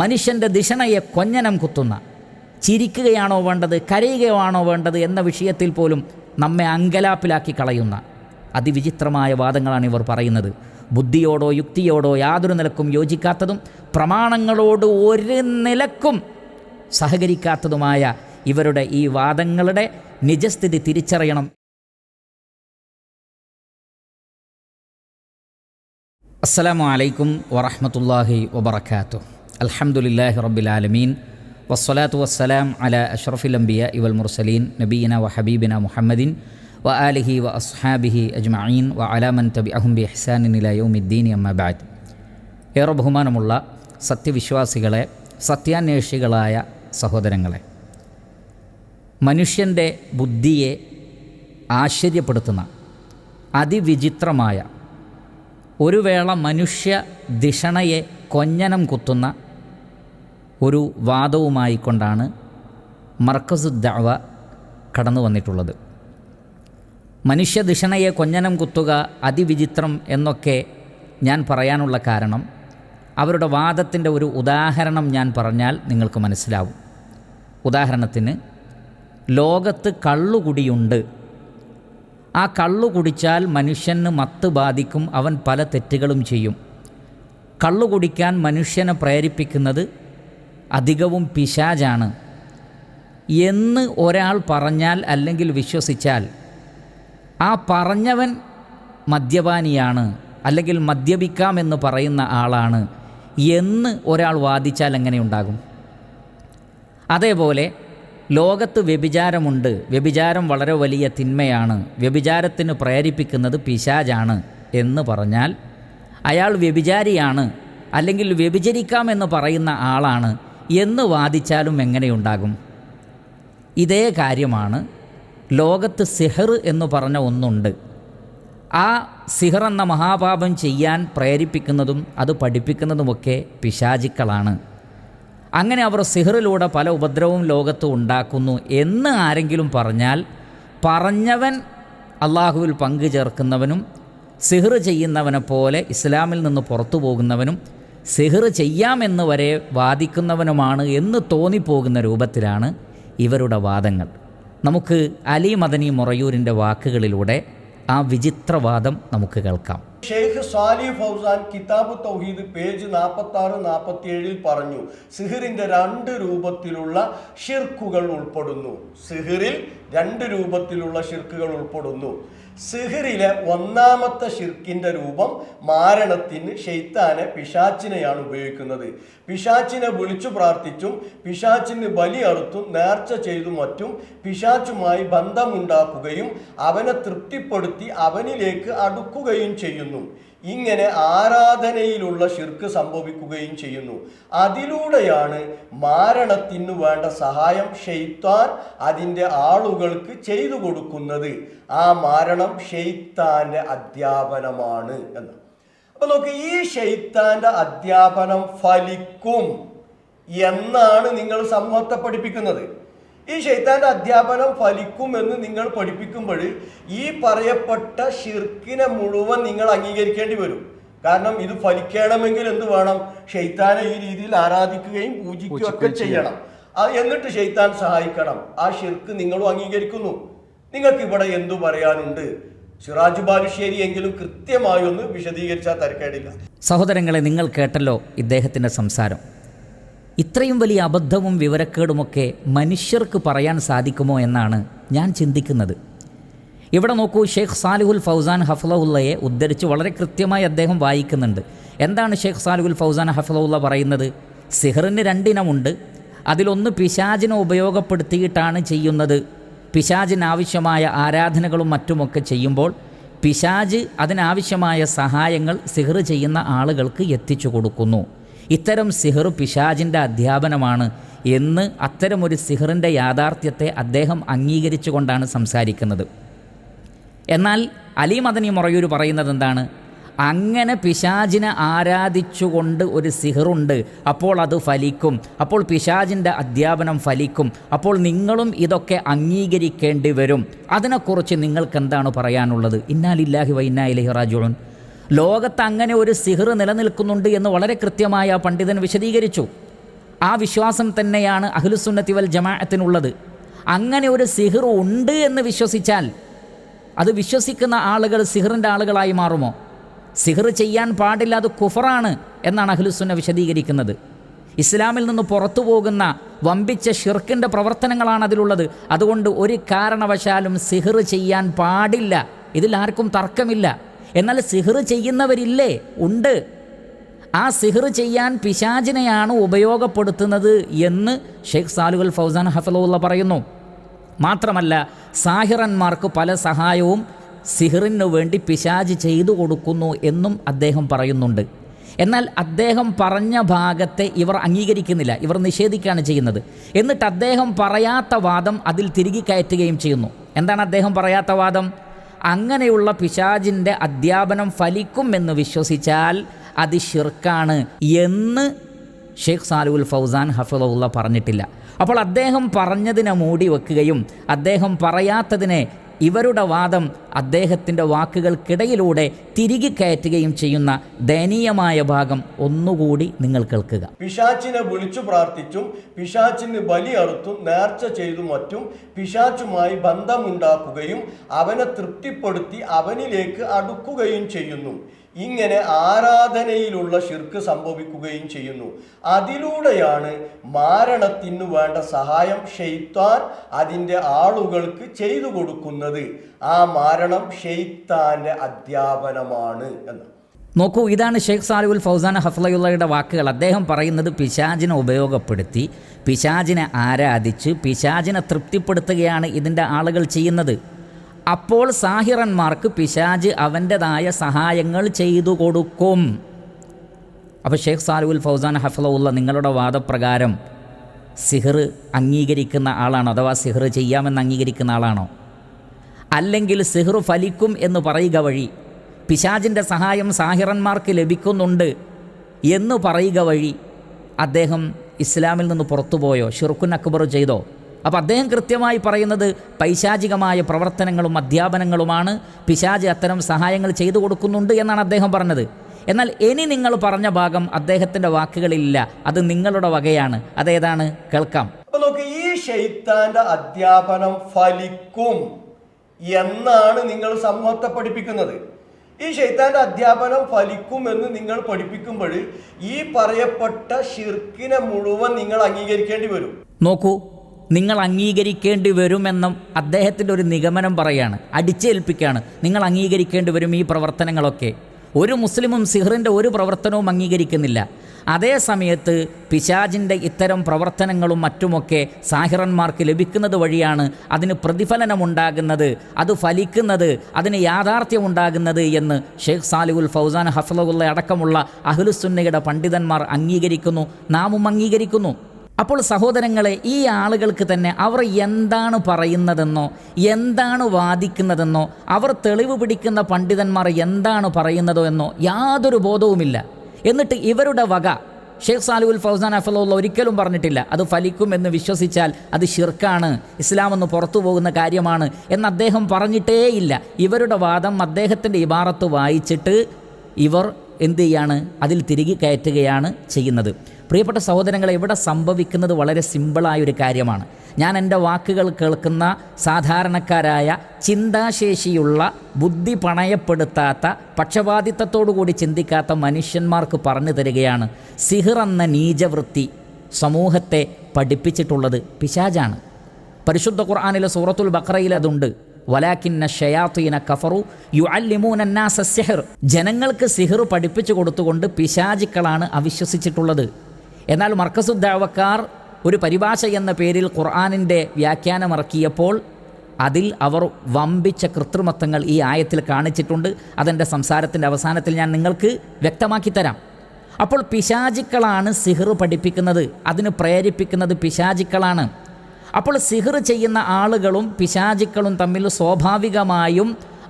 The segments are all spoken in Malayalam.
മനുഷ്യൻ്റെ ദിഷണയെ കൊഞ്ഞനം കുത്തുന്ന, ചിരിക്കുകയാണോ വേണ്ടത് കരയുകയാണോ വേണ്ടത് എന്ന വിഷയത്തിൽ പോലും നമ്മെ അങ്കലാപ്പിലാക്കി കളയുന്ന അതിവിചിത്രമായ വാദങ്ങളാണ് ഇവർ പറയുന്നത്. ബുദ്ധിയോടോ യുക്തിയോടോ യാതൊരു നിലക്കും യോജിക്കാത്തതും പ്രമാണങ്ങളോട് ഒരു നിലക്കും സഹകരിക്കാത്തതുമായ ഇവരുടെ ഈ വാദങ്ങളുടെ നിജസ്ഥിതി തിരിച്ചറിയണം. അസ്സലാമു അലൈക്കും വറഹ്മത്തുള്ളാഹി വബറകാതുഹു. അൽഹംദുലില്ലാഹി റബ്ബിൽ ആലമീൻ വസ്സലാത്തു വസ്സലാം അലാ അഷ്റഫിൽ അംബിയാഇ വൽ മുർസലീൻ നബിയിന വ ഹബീബിന മുഹമ്മദിൻ വ ആലിഹി വ അസ്ഹാബിഹി അജ്മഈൻ വ അലാ മൻ തബിഅഹും ബി ഇഹ്സാനിൻ ഇലാ യൗമിദ്ദീൻ അമ്മാ ബഅദ്. ഏറെ ബഹുമാനമുള്ള സത്യവിശ്വാസികളെ, സത്യാന്വേഷികളായ സഹോദരങ്ങളെ, മനുഷ്യൻ്റെ ബുദ്ധിയെ ആശ്ചര്യപ്പെടുത്തുന്ന അതിവിചിത്രമായ, ഒരു വേള മനുഷ്യ ദിഷണയെ കൊഞ്ഞനം കുത്തുന്ന ഒരു വാദവുമായിക്കൊണ്ടാണ് മർക്കസു ദഅവ കടന്നു വന്നിട്ടുള്ളത്. മനുഷ്യ ദിഷണയെ കൊഞ്ഞനം കുത്തുക അതിവിചിത്രം എന്നൊക്കെ ഞാൻ പറയാനുള്ള കാരണം, അവരുടെ വാദത്തിൻ്റെ ഒരു ഉദാഹരണം ഞാൻ പറഞ്ഞാൽ നിങ്ങൾക്ക് മനസ്സിലാവും. ഉദാഹരണത്തിന്, ലോകത്ത് കള്ളുകുടിയുണ്ട്. ആ കള്ളു കുടിച്ചാൽ മനുഷ്യന് മത്ത് ബാധിക്കും, അവൻ പല തെറ്റുകളും ചെയ്യും. കള്ളു കുടിക്കാൻ മനുഷ്യനെ പ്രേരിപ്പിക്കുന്നത് അധികവും പിശാചാണ് എന്ന് ഒരാൾ പറഞ്ഞാൽ അല്ലെങ്കിൽ വിശ്വസിച്ചാൽ, ആ പറഞ്ഞവൻ മദ്യപാനിയാണ് അല്ലെങ്കിൽ മദ്യപിക്കാമെന്ന് പറയുന്ന ആളാണ് എന്ന് ഒരാൾ വാദിച്ചാൽ എങ്ങനെയുണ്ടാകും? അതേപോലെ ലോകത്ത് വ്യഭിചാരമുണ്ട്, വ്യഭിചാരം വളരെ വലിയ തിന്മയാണ്, വ്യഭിചാരത്തിന് പ്രേരിപ്പിക്കുന്നത് പിശാചാണ് എന്ന് പറഞ്ഞാൽ അയാൾ വ്യഭിചാരിയാണ് അല്ലെങ്കിൽ വ്യഭിചരിക്കാമെന്ന് പറയുന്ന ആളാണ് എന്ന് വാദിച്ചാലും എങ്ങനെയുണ്ടാകും? ഇതേ കാര്യമാണ് ലോകത്ത് സിഹർ എന്ന് പറഞ്ഞ ഒന്നുണ്ട്. ആ സിഹർ എന്ന മഹാപാപം ചെയ്യാൻ പ്രേരിപ്പിക്കുന്നതും അത് പഠിപ്പിക്കുന്നതുമൊക്കെ പിശാചിക്കളാണ്. അങ്ങനെ അവർ സിഹറിലൂടെ പല ഉപദ്രവവും ലോകത്ത് ഉണ്ടാക്കുന്നു എന്ന് ആരെങ്കിലും പറഞ്ഞാൽ, പറഞ്ഞവൻ അള്ളാഹുവിൽ പങ്കു ചേർക്കുന്നവനും സിഹർ ചെയ്യുന്നവനെ പോലെ ഇസ്ലാമിൽ നിന്ന് പുറത്തു പോകുന്നവനും സിഹർ ചെയ്യാമെന്ന് വരെ വാദിക്കുന്നവനുമാണ് എന്ന് തോന്നിപ്പോകുന്ന രൂപത്തിലാണ് ഇവരുടെ വാദങ്ങൾ. നമുക്ക് അലി മദനി മൊറയൂരിൻ്റെ വാക്കുകളിലൂടെ ആ വിചിത്രവാദം നമുക്ക് കേൾക്കാം. ഷെയ്ഖ് സാലിഹ് ഫൗസാൻ കിതാബ് തൗഹീദ് പേജ് 46-47 പറഞ്ഞു, സിഹിറിന്റെ 2 രൂപത്തിലുള്ള ഷിർക്കുകൾ ഉൾപ്പെടുന്നു. സിഹിറിൽ 2 രൂപത്തിലുള്ള ഷിർക്കുകൾ ഉൾപ്പെടുന്നു. സിഹിറിലെ 1ാമത്തെ ഷിർക്കിന്റെ രൂപം മാരണത്തിന് ഷെയ്ത്താനെ, പിശാച്ചിനെയാണ് ഉപയോഗിക്കുന്നത്. പിശാച്ചിനെ വിളിച്ചു പ്രാർത്ഥിച്ചും പിശാച്ചിന് ബലി അറുത്തും നേർച്ച ചെയ്തും മറ്റും പിശാച്ചുമായി ബന്ധമുണ്ടാക്കുകയും അവനെ തൃപ്തിപ്പെടുത്തി അവനിലേക്ക് അടുക്കുകയും ചെയ്യുന്നു. ഇങ്ങനെ ആരാധനയിലുള്ള ഷിർക്ക് സംഭവിക്കുകയും ചെയ്യുന്നു. അതിലൂടെയാണ് മാരണത്തിനു വേണ്ട സഹായം ഷെയ്ത്താൻ അതിൻ്റെ ആളുകൾക്ക് ചെയ്തു കൊടുക്കുന്നത്. ആ മാരണം ഷെയ്ത്താന്റെ അധ്യാപനമാണ് എന്ന്. അപ്പൊ നോക്ക്, ഈ ഷെയ്ത്താന്റെ അധ്യാപനം ഫലിക്കും എന്നാണ് നിങ്ങൾ സമൂഹത്തെ പഠിപ്പിക്കുന്നത്. ഈ ഷെയ്ത്താന്റെ അധ്യാപനം ഫലിക്കുമെന്ന് നിങ്ങൾ പഠിപ്പിക്കുമ്പോൾ ഈ പറയപ്പെട്ട ഷിർക്കിനെ മുഴുവൻ നിങ്ങൾ അംഗീകരിക്കേണ്ടി വരും. കാരണം ഇത് ഫലിക്കണമെങ്കിൽ എന്ത് വേണം? ഷെയ്ത്താനെ ഈ രീതിയിൽ ആരാധിക്കുകയും പൂജിക്കുകയും ഒക്കെ ചെയ്യണം. എന്നിട്ട് ഷെയ്ത്താൻ സഹായിക്കണം. ആ ഷിർക്ക് നിങ്ങളും അംഗീകരിക്കുന്നു. നിങ്ങൾക്ക് ഇവിടെ എന്തു പറയാനുണ്ട്? സിറാജ് ബാലുശ്ശേരി എങ്കിലും കൃത്യമായി ഒന്ന് വിശദീകരിച്ചാൽ തരക്കേടില്ല. സഹോദരങ്ങളെ, നിങ്ങൾ കേട്ടല്ലോ ഇദ്ദേഹത്തിൻ്റെ സംസാരം. ഇത്രയും വലിയ അബദ്ധവും വിവരക്കേടുമൊക്കെ മനുഷ്യർക്ക് പറയാൻ സാധിക്കുമോ എന്നാണ് ഞാൻ ചിന്തിക്കുന്നത്. ഇവിടെ നോക്കൂ, ഷെയ്ഖ് സാലിഹുൽ ഫൗസാൻ ഹഫ്ളഹുല്ലയെ ഉദ്ധരിച്ച് വളരെ കൃത്യമായി അദ്ദേഹം വായിക്കുന്നുണ്ട്. എന്താണ് ഷെയ്ഖ് സാലിഹുൽ ഫൗസാൻ ഹഫ്ളഹുല്ല പറയുന്നത്? സിഹറിന് 2 ഇനമുണ്ട്. അതിലൊന്ന് പിശാചിനെ ഉപയോഗപ്പെടുത്തിയിട്ടാണ് ചെയ്യുന്നത്. പിശാചിനാവശ്യമായ ആരാധനകളും മറ്റുമൊക്കെ ചെയ്യുമ്പോൾ പിശാച് അതിനാവശ്യമായ സഹായങ്ങൾ സിഹർ ചെയ്യുന്ന ആളുകൾക്ക് എത്തിച്ചു കൊടുക്കുന്നു. ഇത്തരം സിഹർ പിശാചിൻ്റെ അധ്യാപനമാണ് എന്ന് അത്തരമൊരു സിഹറിൻ്റെ യാഥാർത്ഥ്യത്തെ അദ്ദേഹം അംഗീകരിച്ചുകൊണ്ടാണ് സംസാരിക്കുന്നത്. എന്നാൽ അലി മദനി മൊറയൂർ പറയുന്നത് എന്താണ്? അങ്ങനെ പിശാചിനെ ആരാധിച്ചുകൊണ്ട് ഒരു സിഹറുണ്ട്, അപ്പോൾ അത് ഫലിക്കും, അപ്പോൾ പിശാചിൻ്റെ അധ്യാപനം ഫലിക്കും, അപ്പോൾ നിങ്ങളും ഇതൊക്കെ അംഗീകരിക്കേണ്ടി വരും. അതിനെക്കുറിച്ച് നിങ്ങൾക്ക് എന്താണ് പറയാനുള്ളത്? ഇന്നാ ലില്ലാഹി വ ഇന്നാ ഇലൈഹി റാജിഊൻ. ലോകത്ത് അങ്ങനെ ഒരു സിഹർ നിലനിൽക്കുന്നുണ്ട് എന്ന് വളരെ കൃത്യമായി ആ പണ്ഡിതൻ വിശദീകരിച്ചു. ആ വിശ്വാസം തന്നെയാണ് അഹ്ലുസുന്നത്തി വൽ ജമാഅത്തിനുള്ളത്. അങ്ങനെ ഒരു സിഹർ ഉണ്ട് എന്ന് വിശ്വസിച്ചാൽ അത് വിശ്വസിക്കുന്ന ആളുകൾ സിഹറിൻ്റെ ആളുകളായി മാറുമോ? സിഹർ ചെയ്യാൻ പാടില്ല, അത് കുഫറാണ് എന്നാണ് അഹ്ലുസുന്ന വിശദീകരിക്കുന്നത്. ഇസ്ലാമിൽ നിന്ന് പുറത്തു പോകുന്ന വമ്പിച്ച ഷിർക്കിൻ്റെ പ്രവർത്തനങ്ങളാണ് അതിലുള്ളത്. അതുകൊണ്ട് ഒരു കാരണവശാലും സിഹർ ചെയ്യാൻ പാടില്ല, ഇതിൽ ആർക്കും തർക്കമില്ല. എന്നാൽ സിഹർ ചെയ്യുന്നവരില്ലേ? ഉണ്ട്. ആ സിഹർ ചെയ്യാൻ പിശാചിനെയാണ് ഉപയോഗപ്പെടുത്തുന്നത് എന്ന് ഷെയ്ഖ് സാലിഹുൽ ഫൗസാൻ ഹഫിളുല്ലാഹ് പറയുന്നു. മാത്രമല്ല, സാഹിറന്മാർക്ക് പല സഹായവും സിഹറിനു വേണ്ടി പിശാച് ചെയ്തു കൊടുക്കുന്നു എന്നും അദ്ദേഹം പറയുന്നുണ്ട്. എന്നാൽ അദ്ദേഹം പറഞ്ഞ ഭാഗത്തെ ഇവർ അംഗീകരിക്കുന്നില്ല, ഇവർ നിഷേധിക്കുകയാണ് ചെയ്യുന്നത്. എന്നിട്ട് അദ്ദേഹം പറയാത്ത വാദം അതിൽ തിരികെ കയറ്റുകയും ചെയ്യുന്നു. എന്താണ് അദ്ദേഹം പറയാത്ത വാദം? അങ്ങനെയുള്ള പിശാചിൻ്റെ അധ്യാപനം ഫലിക്കും എന്ന് വിശ്വസിച്ചാൽ അത് ശിർക്കാണ് എന്ന് ഷെയ്ഖ് സാലിഹുൽ ഫൗസാൻ ഹഫിളുല്ലാഹ് പറഞ്ഞിട്ടില്ല. അപ്പോൾ അദ്ദേഹം പറഞ്ഞതിനെ മൂടി വെക്കുകയും അദ്ദേഹം പറയാത്തതിനെ ഇവരുടെ വാദം അദ്ദേഹത്തിൻ്റെ വാക്കുകൾക്കിടയിലൂടെ തിരികെ കയറ്റുകയും ചെയ്യുന്ന ദയനീയമായ ഭാഗം ഒന്നുകൂടി നിങ്ങൾ കേൾക്കുക. പിശാച്ചിനെ വിളിച്ചു പ്രാർത്ഥിച്ചും പിശാച്ചിന് ബലി അറുത്തും നേർച്ച ചെയ്തും മറ്റും പിശാച്ചുമായി ബന്ധമുണ്ടാക്കുകയും അവനെ തൃപ്തിപ്പെടുത്തി അവനിലേക്ക് അടുക്കുകയും ചെയ്യുന്നു. ഇങ്ങനെ ആരാധനയിലുള്ള ശിർക്ക് സംഭവിക്കുകയും ചെയ്യുന്നു. അതിലൂടെയാണ് മാരണത്തിനു വേണ്ട സഹായം ശൈത്താൻ അതിൻ്റെ ആളുകൾക്ക് ചെയ്തു കൊടുക്കുന്നത്. ആ മാരണം ശൈത്താന്റെ അധ്യാപനമാണ് എന്ന്. നോക്കൂ, ഇതാണ് ഷെയ്ഖ് സാലിഹുൽ ഫൗസാൻ ഹഫിളുള്ളാഹിയുടെ വാക്കുകൾ. അദ്ദേഹം പറയുന്നത് പിശാചിനെ ഉപയോഗപ്പെടുത്തി പിശാചിനെ ആരാധിച്ച് പിശാചിനെ തൃപ്തിപ്പെടുത്തുകയാണ് ഇതിൻ്റെ ആളുകൾ ചെയ്യുന്നത്. അപ്പോൾ സാഹിറന്മാർക്ക് പിശാച് അവൻ്റെതായ സഹായങ്ങൾ ചെയ്തു കൊടുക്കും. അപ്പോൾ ഷെയ്ഖ് സാലിഹുൽ ഫൗസാൻ ഹഫിളുല്ലാഹ് നിങ്ങളുടെ വാദപ്രകാരം സിഹർ അംഗീകരിക്കുന്ന ആളാണോ? അഥവാ സിഹർ ചെയ്യാമെന്ന് അംഗീകരിക്കുന്ന ആളാണോ? അല്ലെങ്കിൽ സിഹർ ഫലിക്കും എന്ന് പറയുക വഴി പിശാചിൻ്റെ സഹായം സാഹിറന്മാർക്ക് ലഭിക്കുന്നുണ്ട് എന്ന് പറയുക വഴി അദ്ദേഹം ഇസ്ലാമിൽ നിന്ന് പുറത്തുപോയോ? ഷിർക്കുൻ അക്ബർ ചെയ്തോ? അപ്പോൾ അദ്ദേഹം കൃത്യമായി പറയുന്നത് പൈശാചികമായ പ്രവർത്തനങ്ങളും അധ്യാപനങ്ങളുമാണ്, പിശാച് അത്തരം സഹായങ്ങൾ ചെയ്തു കൊടുക്കുന്നുണ്ട് എന്നാണ് അദ്ദേഹം പറഞ്ഞത്. എന്നാൽ ഇനി നിങ്ങൾ പറഞ്ഞ ഭാഗം അദ്ദേഹത്തിൻ്റെ വാക്കുകളിലില്ല, അത് നിങ്ങളുടെ വകയാണ്. അതേതാണ്? കേൾക്കാം. അപ്പൊ നോക്ക്, ഈ ശൈത്താന്റെ അധ്യാപനം ഫലിക്കും എന്നാണ് നിങ്ങൾ സമൂഹത്തെ പഠിപ്പിക്കുന്നത്. ഈ ശൈത്താന്റെ അധ്യാപനം ഫലിക്കും എന്ന് നിങ്ങൾ പഠിപ്പിക്കുമ്പോൾ ഈ പറയപ്പെട്ട ഷിർക്കിനെ മുഴുവൻ നിങ്ങൾ അംഗീകരിക്കേണ്ടി വരും. നോക്കൂ, നിങ്ങൾ അംഗീകരിക്കേണ്ടി വരുമെന്നും അദ്ദേഹത്തിൻ്റെ ഒരു നിഗമനം പറയാണ്, അടിച്ചേൽപ്പിക്കുകയാണ്. നിങ്ങൾ അംഗീകരിക്കേണ്ടി വരും ഈ പ്രവർത്തനങ്ങളൊക്കെ. ഒരു മുസ്ലിമും സിഹറിൻ്റെ ഒരു പ്രവർത്തനവും അംഗീകരിക്കുന്നില്ല. അതേ സമയത്ത് പിശാചിൻ്റെ ഇത്തരം പ്രവർത്തനങ്ങളും മറ്റുമൊക്കെ സാഹിറന്മാർക്ക് ലഭിക്കുന്നത് വഴിയാണ് അതിന് പ്രതിഫലനമുണ്ടാകുന്നത്, അത് ഫലിക്കുന്നത്, അതിന് യാഥാർത്ഥ്യമുണ്ടാകുന്നത് എന്ന് ഷെയ്ഖ് സാലിഹുൽ ഫൗസാൻ ഹഫിളുല്ലാഹ് അടക്കമുള്ള അഹ്ലുസുന്നയുടെ പണ്ഡിതന്മാർ അംഗീകരിക്കുന്നു, നാമും അംഗീകരിക്കുന്നു. അപ്പോൾ സഹോദരങ്ങളെ, ഈ ആളുകൾക്ക് തന്നെ അവർ എന്താണ് പറയുന്നതെന്നോ എന്താണ് വാദിക്കുന്നതെന്നോ അവർ തെളിവ് പിടിക്കുന്ന പണ്ഡിതന്മാർ എന്താണ് പറയുന്നതോ എന്നോ യാതൊരു ബോധവുമില്ല. എന്നിട്ട് ഇവരുടെ വക ഷെയ്ഖ് സാലിഹുൽ ഫൗസാൻ ഹഫിളുല്ലാഹ് ഒരിക്കലും പറഞ്ഞിട്ടില്ല അത് ഫലിക്കുമെന്ന് വിശ്വസിച്ചാൽ അത് ഷിർക്കാണ്, ഇസ്ലാമെന്ന് പുറത്തു പോകുന്ന കാര്യമാണ് എന്ന് അദ്ദേഹം പറഞ്ഞിട്ടേയില്ല. ഇവരുടെ വാദം അദ്ദേഹത്തിൻ്റെ ഇബാറത്ത് വായിച്ചിട്ട് ഇവർ എന്ത് ചെയ്യാണ്? അതിൽ തിരികെ കയറ്റുകയാണ് ചെയ്യുന്നത്. പ്രിയപ്പെട്ട സഹോദരങ്ങളെ, ഇവിടെ സംഭവിക്കുന്നത് വളരെ സിമ്പിളായൊരു കാര്യമാണ്. ഞാൻ എൻ്റെ വാക്കുകൾ കേൾക്കുന്ന സാധാരണക്കാരായ ചിന്താശേഷിയുള്ള, ബുദ്ധി പണയപ്പെടുത്താത്ത, പക്ഷപാതിത്വത്തോടുകൂടി ചിന്തിക്കാത്ത മനുഷ്യന്മാർക്ക് പറഞ്ഞു തരികയാണ്, സിഹർ എന്ന നീചവൃത്തി സമൂഹത്തെ പഠിപ്പിച്ചിട്ടുള്ളത് പിശാചാണ്. പരിശുദ്ധ ഖുർആനിലെ സൂറത്തുൽ ബഖറയിൽ അതുണ്ട്. വലാകിന്ന ശയാത്തീന കഫറു യുഅല്ലിമൂന അന്നാസ സിഹർ. ജനങ്ങൾക്ക് സിഹർ പഠിപ്പിച്ചു കൊടുത്തുകൊണ്ട് പിശാചുക്കളാണ് അവിശ്വസിച്ചിട്ടുള്ളത്. എന്നാൽ മർക്കസുദ് ദഅവക്കാർ ഒരു പരിഭാഷ എന്ന പേരിൽ ഖുർആനിൻ്റെ വ്യാഖ്യാനമിറക്കിയപ്പോൾ അതിൽ അവർ വമ്പിച്ച കൃത്രിമത്വങ്ങൾ ഈ ആയത്തിൽ കാണിച്ചിട്ടുണ്ട്. അതെൻ്റെ സംസാരത്തിൻ്റെ അവസാനത്തിൽ ഞാൻ നിങ്ങൾക്ക് വ്യക്തമാക്കി തരാം. അപ്പോൾ പിശാചുക്കളാണ് സിഹർ പഠിപ്പിക്കുന്നത്, അതിന് പ്രേരിപ്പിക്കുന്നത് പിശാചുക്കളാണ്. അപ്പോൾ സിഹർ ചെയ്യുന്ന ആളുകളും പിശാചുക്കളും തമ്മിൽ സ്വാഭാവികമായും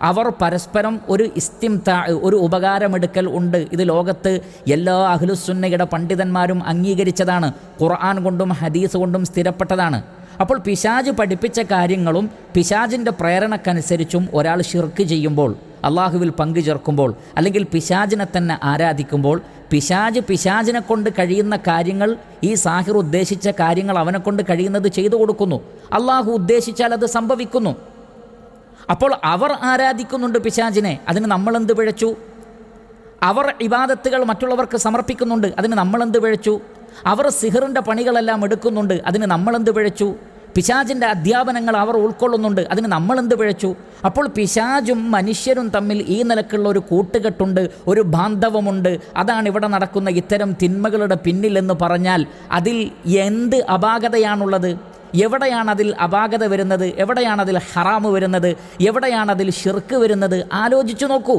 അവർ പരസ്പരം ഒരു ഇസ്തിംതാ, ഒരു ഉപകാരമെടുക്കൽ ഉണ്ട്. ഇത് ലോകത്ത് എല്ലാ അഹ്ലുസുന്നയുടെ പണ്ഡിതന്മാരും അംഗീകരിച്ചതാണ്, ഖുർആൻ കൊണ്ടും ഹദീസ് കൊണ്ടും സ്ഥിരപ്പെട്ടതാണ്. അപ്പോൾ പിശാച് പഠിപ്പിച്ച കാര്യങ്ങളും പിശാചിൻ്റെ പ്രേരണക്കനുസരിച്ചും ഒരാൾ ഷിർക്ക് ചെയ്യുമ്പോൾ അള്ളാഹുവിൽ പങ്കു ചേർക്കുമ്പോൾ, അല്ലെങ്കിൽ പിശാചിനെ തന്നെ ആരാധിക്കുമ്പോൾ, പിശാചിനെ കൊണ്ട് കഴിയുന്ന കാര്യങ്ങൾ, ഈ സാഹിർ ഉദ്ദേശിച്ച കാര്യങ്ങൾ അവനെ കൊണ്ട് കഴിയുന്നത് ചെയ്തു കൊടുക്കുന്നു. അള്ളാഹു ഉദ്ദേശിച്ചാൽ അത് സംഭവിക്കുന്നു. അപ്പോൾ അവർ ആരാധിക്കുന്നുണ്ട് പിശാചിനെ, അതിന് നമ്മളെന്ത് പിഴച്ചു? അവർ ഇബാദത്തുകൾ മറ്റുള്ളവർക്ക് സമർപ്പിക്കുന്നുണ്ട്, അതിന് നമ്മളെന്ത് പിഴച്ചു? അവർ സിഹറിൻ്റെ പണികളെല്ലാം എടുക്കുന്നുണ്ട്, അതിന് നമ്മളെന്ത് പിഴച്ചു? പിശാചിൻ്റെ അധ്യാപനങ്ങൾ അവർ ഉൾക്കൊള്ളുന്നുണ്ട്, അതിന് നമ്മളെന്ത് പിഴച്ചു? അപ്പോൾ പിശാചും മനുഷ്യരും തമ്മിൽ ഈ നിലക്കുള്ള ഒരു കൂട്ടുകെട്ടുണ്ട്, ഒരു ബാന്ധവമുണ്ട്. അതാണ് ഇവിടെ നടക്കുന്ന ഇത്തരം തിന്മകളുടെ പിന്നിലെന്ന് പറഞ്ഞാൽ അതിൽ എന്ത് അപാകതയാണുള്ളത്? എവിടെയാണതിൽ അപാകത വരുന്നത്? എവിടെയാണതിൽ ഹറാമ് വരുന്നത്? എവിടെയാണതിൽ ഷിർക്ക് വരുന്നത്? ആലോചിച്ചു നോക്കൂ.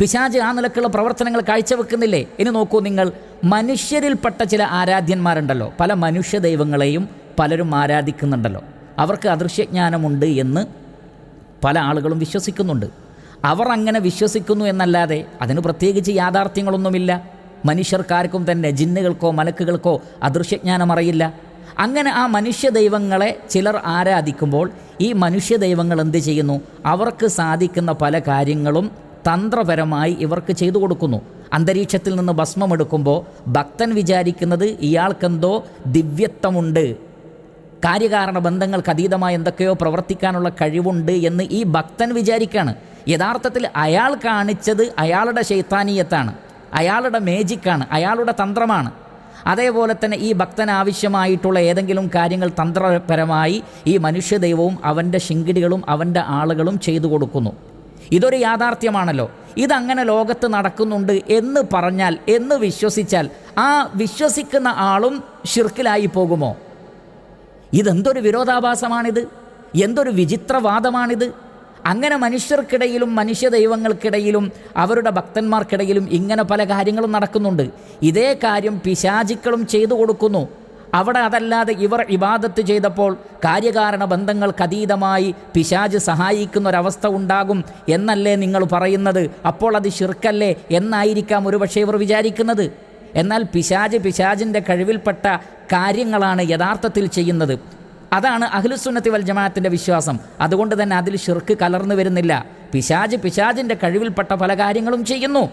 പിശാച് ആ നിലക്കുള്ള പ്രവർത്തനങ്ങൾ കാഴ്ചവെക്കുന്നില്ലേ? ഇനി നോക്കൂ നിങ്ങൾ, മനുഷ്യരിൽപ്പെട്ട ചില ആരാധ്യന്മാരുണ്ടല്ലോ, പല മനുഷ്യ ദൈവങ്ങളെയും പലരും ആരാധിക്കുന്നുണ്ടല്ലോ. അവർക്ക് അദൃശ്യജ്ഞാനമുണ്ട് എന്ന് പല ആളുകളും വിശ്വസിക്കുന്നുണ്ട്. അവർ അങ്ങനെ വിശ്വസിക്കുന്നു എന്നല്ലാതെ അതിന് പ്രത്യേകിച്ച് യാഥാർത്ഥ്യങ്ങളൊന്നുമില്ല. മനുഷ്യർക്കാർക്കും തന്നെ ജിന്നുകൾക്കോ മലക്കുകൾക്കോ അദൃശ്യജ്ഞാനം അറിയില്ല. അങ്ങനെ ആ മനുഷ്യ ദൈവങ്ങളെ ചിലർ ആരാധിക്കുമ്പോൾ ഈ മനുഷ്യ ദൈവങ്ങൾ എന്ത് ചെയ്യുന്നു? അവർക്ക് സാധിക്കുന്ന പല കാര്യങ്ങളും തന്ത്രപരമായി ഇവർക്ക് ചെയ്തു കൊടുക്കുന്നു. അന്തരീക്ഷത്തിൽ നിന്ന് ഭസ്മമെടുക്കുമ്പോൾ ഭക്തൻ വിചാരിക്കുന്നത് ഇയാൾക്കെന്തോ ദിവ്യത്വമുണ്ട്, കാര്യകാരണ ബന്ധങ്ങൾക്ക് അതീതമായി എന്തൊക്കെയോ പ്രവർത്തിക്കാനുള്ള കഴിവുണ്ട് എന്ന് ഈ ഭക്തൻ വിചാരിക്കുകയാണ്. യഥാർത്ഥത്തിൽ അയാൾ കാണിച്ചത് അയാളുടെ ശൈത്താനീയത്താണ്, അയാളുടെ മേജിക്കാണ്, അയാളുടെ തന്ത്രമാണ്. അതേപോലെ തന്നെ ഈ ഭക്തന് ആവശ്യമായിട്ടുള്ള ഏതെങ്കിലും കാര്യങ്ങൾ തന്ത്രപരമായി ഈ മനുഷ്യദൈവവും അവൻ്റെ ശിങ്കിടികളും അവൻ്റെ ആളുകളും ചെയ്തു കൊടുക്കുന്നു. ഇതൊരു യാഥാർത്ഥ്യമാണല്ലോ. ഇതങ്ങനെ ലോകത്ത് നടക്കുന്നുണ്ട് എന്ന് പറഞ്ഞാൽ, എന്ന് വിശ്വസിച്ചാൽ ആ വിശ്വസിക്കുന്ന ആളും ഷിർക്കിലായി പോകുമോ? ഇതെന്തൊരു വിരോധാഭാസമാണിത്, എന്തൊരു വിചിത്രവാദമാണിത്. അങ്ങനെ മനുഷ്യർക്കിടയിലും മനുഷ്യ ദൈവങ്ങൾക്കിടയിലും അവരുടെ ഭക്തന്മാർക്കിടയിലും ഇങ്ങനെ പല കാര്യങ്ങളും നടക്കുന്നുണ്ട്. ഇതേ കാര്യം പിശാചിക്കളും ചെയ്തു കൊടുക്കുന്നു. അവിടെ അതല്ലാതെ ഇവർ ഇബാദത്ത് ചെയ്തപ്പോൾ കാര്യകാരണ ബന്ധങ്ങൾക്കതീതമായി പിശാച് സഹായിക്കുന്നൊരവസ്ഥ ഉണ്ടാകും എന്നല്ലേ നിങ്ങൾ പറയുന്നത്? അപ്പോൾ അത് ശിർക്കല്ലേ എന്നായിരിക്കാം ഒരുപക്ഷെ ഇവർ വിചാരിക്കുന്നത്. എന്നാൽ പിശാചിൻ്റെ കഴിവിൽപ്പെട്ട കാര്യങ്ങളാണ് യഥാർത്ഥത്തിൽ ചെയ്യുന്നത്. അതാണ് അഹ്ലുസുന്നത്തി വൽ ജമാഅത്തിൻ്റെ വിശ്വാസം. അതുകൊണ്ട് തന്നെ അതിൽ ശിർക്ക് കലർന്നു വരുന്നില്ല. പിശാചിൻ്റെ കഴിവിൽപ്പെട്ട പല കാര്യങ്ങളും ചെയ്യുന്നു,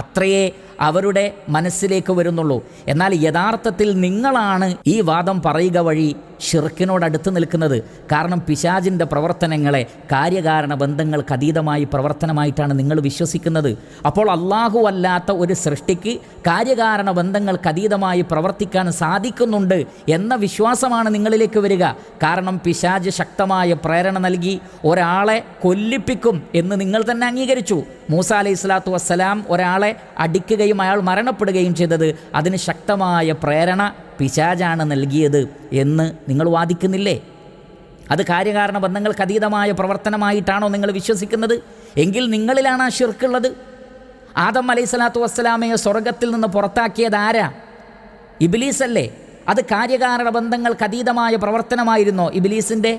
അത്രയേ അവരുടെ മനസ്സിലേക്ക് വരുന്നുള്ളൂ. എന്നാൽ യഥാർത്ഥത്തിൽ നിങ്ങളാണ് ഈ വാദം പറയുക വഴി ഷിർക്കിനോടടുത്ത് നിൽക്കുന്നത്. കാരണം പിശാചിൻ്റെ പ്രവർത്തനങ്ങളെ കാര്യകാരണ ബന്ധങ്ങൾക്കതീതമായി പ്രവർത്തനമായിട്ടാണ് നിങ്ങൾ വിശ്വസിക്കുന്നത്. അപ്പോൾ അല്ലാഹു അല്ലാത്ത ഒരു സൃഷ്ടിക്ക് കാര്യകാരണ ബന്ധങ്ങൾക്കതീതമായി പ്രവർത്തിക്കാൻ സാധിക്കുന്നുണ്ട് എന്ന വിശ്വാസമാണ് നിങ്ങളിലേക്ക് വരിക. കാരണം പിശാച് ശക്തമായ പ്രേരണ നൽകി ഒരാളെ കൊല്ലിപ്പിക്കും എന്ന് നിങ്ങൾ തന്നെ അംഗീകരിച്ചു. മൂസ അലൈഹി സ്വലാത്തു വസ്സലാം ഒരാളെ അടിക്കുകയും അയാൾ മരണപ്പെടുകയും ചെയ്തത് അതിന് ശക്തമായ പ്രേരണ പിശാചാണ് നൽകിയത് എന്ന് നിങ്ങൾ വാദിക്കുന്നില്ലേ? അത് കാര്യകാരണ ബന്ധങ്ങൾക്ക് അതീതമായ പ്രവർത്തനമായിട്ടാണോ നിങ്ങൾ വിശ്വസിക്കുന്നത്? എങ്കിൽ നിങ്ങളിലാണ് ആ ശിർക്കുള്ളത്. ആദം അലൈഹി സ്വലാത്തു വസ്സലാമയെ സ്വർഗത്തിൽ നിന്ന് പുറത്താക്കിയത് ആരാ? ഇബ്ലീസ് അല്ലേ? അത് കാര്യകാരണ ബന്ധങ്ങൾക്ക് അതീതമായ പ്രവർത്തനമായിരുന്നോ ഇബ്ലീസിൻ്റെ?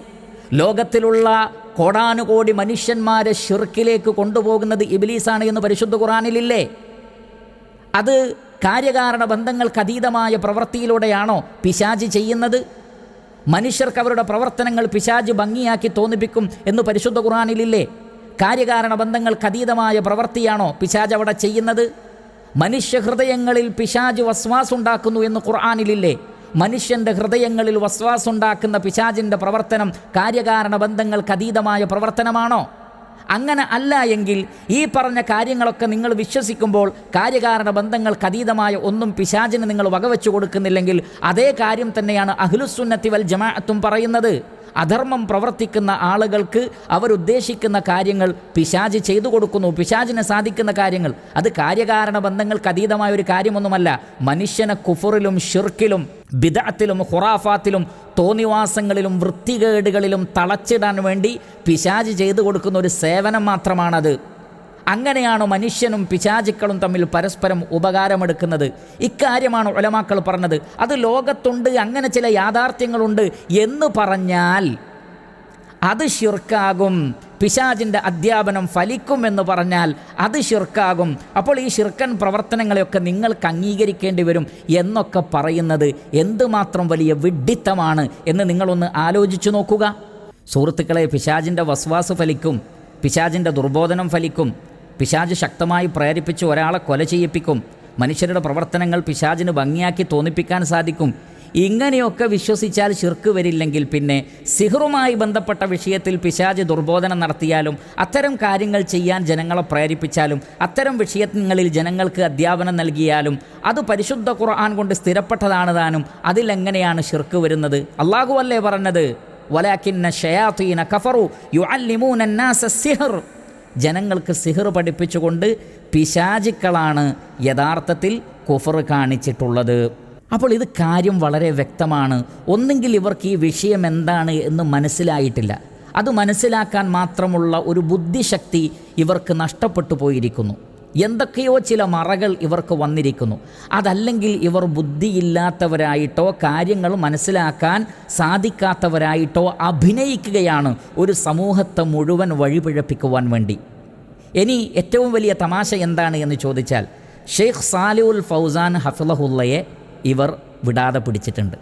ലോകത്തിലുള്ള കോടാനുകോടി മനുഷ്യന്മാരെ ശിർക്കിലേക്ക് കൊണ്ടുപോകുന്നത് ഇബ്ലീസാണ് എന്ന് പരിശുദ്ധ ഖുർആനിലില്ലേ? അത് കാര്യകാരണ ബന്ധങ്ങൾക്കതീതമായ പ്രവൃത്തിയിലൂടെയാണോ പിശാച് ചെയ്യുന്നത്? മനുഷ്യർക്ക് അവരുടെ പ്രവർത്തനങ്ങൾ പിശാച് ഭംഗിയാക്കി തോന്നിപ്പിക്കും എന്ന് പരിശുദ്ധ ഖുർആനിലില്ലേ? കാര്യകാരണ ബന്ധങ്ങൾക്കതീതമായ പ്രവൃത്തിയാണോ പിശാച് അവിടെ ചെയ്യുന്നത്? മനുഷ്യ ഹൃദയങ്ങളിൽ പിശാച് വസ്വാസുണ്ടാക്കുന്നു എന്ന് ഖുർആനിലില്ലേ? മനുഷ്യൻ്റെ ഹൃദയങ്ങളിൽ വസ്വാസുണ്ടാക്കുന്ന പിശാചിൻ്റെ പ്രവർത്തനം കാര്യകാരണ ബന്ധങ്ങൾക്കതീതമായ പ്രവർത്തനമാണോ? അങ്ങനെ അല്ല എങ്കിൽ ഈ പറഞ്ഞ കാര്യങ്ങളൊക്കെ നിങ്ങൾ വിശ്വസിക്കുമ്പോൾ കാര്യകാരണ ബന്ധങ്ങൾക്കതീതമായ ഒന്നും പിശാചിന് നിങ്ങൾ വകവെച്ചു കൊടുക്കുന്നില്ലെങ്കിൽ അതേ കാര്യം തന്നെയാണ് അഹ്ലുസുന്നത്തി വൽ ജമാഅത്തും പറയുന്നത്. അധർമ്മം പ്രവർത്തിക്കുന്ന ആളുകൾക്ക് അവരുദ്ദേശിക്കുന്ന കാര്യങ്ങൾ പിശാച് ചെയ്തു കൊടുക്കുന്നു. പിശാചിന് സാധിക്കുന്ന കാര്യങ്ങൾ അത് കാര്യകാരണ ബന്ധങ്ങൾക്ക് അതീതമായ ഒരു കാര്യമൊന്നുമല്ല. മനുഷ്യനെ കുഫറിലും ഷിർക്കിലും ബിദ്അത്തിലും ഖുറാഫാത്തിലും തോന്നിവാസങ്ങളിലും വൃത്തികേടുകളിലും തളച്ചിടാൻ വേണ്ടി പിശാച് ചെയ്തു കൊടുക്കുന്ന ഒരു സേവനം മാത്രമാണത്. അങ്ങനെയാണ് മനുഷ്യനും പിശാചുക്കളും തമ്മിൽ പരസ്പരം ഉപകാരമെടുക്കുന്നത്. ഇക്കാര്യമാണ് ഉലമാക്കൾ പറഞ്ഞത്. അത് ലോകത്തുണ്ട്, അങ്ങനെ ചില യാഥാർത്ഥ്യങ്ങളുണ്ട് എന്ന് പറഞ്ഞാൽ അത് ശിർക്കാകും. പിശാചിൻ്റെ അധ്യാപനം ഫലിക്കും എന്ന് പറഞ്ഞാൽ അത് ശിർക്കാകും. അപ്പോൾ ഈ ശിർക്കൻ പ്രവർത്തനങ്ങളെയൊക്കെ നിങ്ങൾക്ക് അംഗീകരിക്കേണ്ടി വരും എന്നൊക്കെ പറയുന്നത് എന്തുമാത്രം വലിയ വിഡ്ഢിത്തമാണ് എന്ന് നിങ്ങളൊന്ന് ആലോചിച്ചു നോക്കുക. സുഹൃത്തുക്കളെ, പിശാചിൻ്റെ വസ്വാസ് ഫലിക്കും, പിശാചിൻ്റെ ദുർബോധനം ഫലിക്കും, പിശാച് ശക്തമായി പ്രേരിപ്പിച്ച് ഒരാളെ കൊല ചെയ്യിപ്പിക്കും, മനുഷ്യരുടെ പ്രവർത്തനങ്ങൾ പിശാചിന് ഭംഗിയാക്കി തോന്നിപ്പിക്കാൻ സാധിക്കും. ഇങ്ങനെയൊക്കെ വിശ്വസിച്ചാൽ ശിർക്ക് വരില്ലെങ്കിൽ പിന്നെ സിഹറുമായി ബന്ധപ്പെട്ട വിഷയത്തിൽ പിശാച് ദുർബോധനം നടത്തിയാലും അത്തരം കാര്യങ്ങൾ ചെയ്യാൻ ജനങ്ങളെ പ്രേരിപ്പിച്ചാലും അത്തരം വിഷയങ്ങളിൽ ജനങ്ങൾക്ക് അധ്യാപനം നൽകിയാലും അത് പരിശുദ്ധ ഖുർആൻ കൊണ്ട് സ്ഥിരപ്പെട്ടതാണ് താനും. അതിലെങ്ങനെയാണ് ശിർക്ക് വരുന്നത്? അല്ലാഹു അല്ലേ പറഞ്ഞത്, വലാകിന്ന ശയാതീന കഫറു യുഅല്ലിമൂന അന്നാസ സിഹർ. ജനങ്ങൾക്ക് സിഹർ പഠിപ്പിച്ചുകൊണ്ട് പിശാചുക്കളാണ് യഥാർത്ഥത്തിൽ കുഫർ കാണിച്ചിട്ടുള്ളത്. അപ്പോൾ ഇത് കാര്യം വളരെ വ്യക്തമാണ്. ഒന്നെങ്കിൽ ഇവർക്ക് ഈ വിഷയം എന്താണ് എന്ന് മനസ്സിലായിട്ടില്ല, അത് മനസ്സിലാക്കാൻ മാത്രമുള്ള ഒരു ബുദ്ധിശക്തി ഇവർക്ക് നഷ്ടപ്പെട്ടു പോയിരിക്കുന്നു, എന്തൊക്കെയോ ചില മറകൾ ഇവർക്ക് വന്നിരിക്കുന്നു. അതല്ലെങ്കിൽ ഇവർ ബുദ്ധിയില്ലാത്തവരായിട്ടോ കാര്യങ്ങൾ മനസ്സിലാക്കാൻ സാധിക്കാത്തവരായിട്ടോ അഭിനയിക്കുകയാണ് ഒരു സമൂഹത്തെ മുഴുവൻ വഴിപിഴപ്പിക്കുവാൻ വേണ്ടി. ഇനി ഏറ്റവും വലിയ തമാശ എന്താണ് എന്ന് ചോദിച്ചാൽ, ഷെയ്ഖ് സാലിഹുൽ ഫൗസാൻ ഹഫിളഹുല്ലയെ ഇവർ വിടാതെ പിടിച്ചിട്ടുണ്ട്.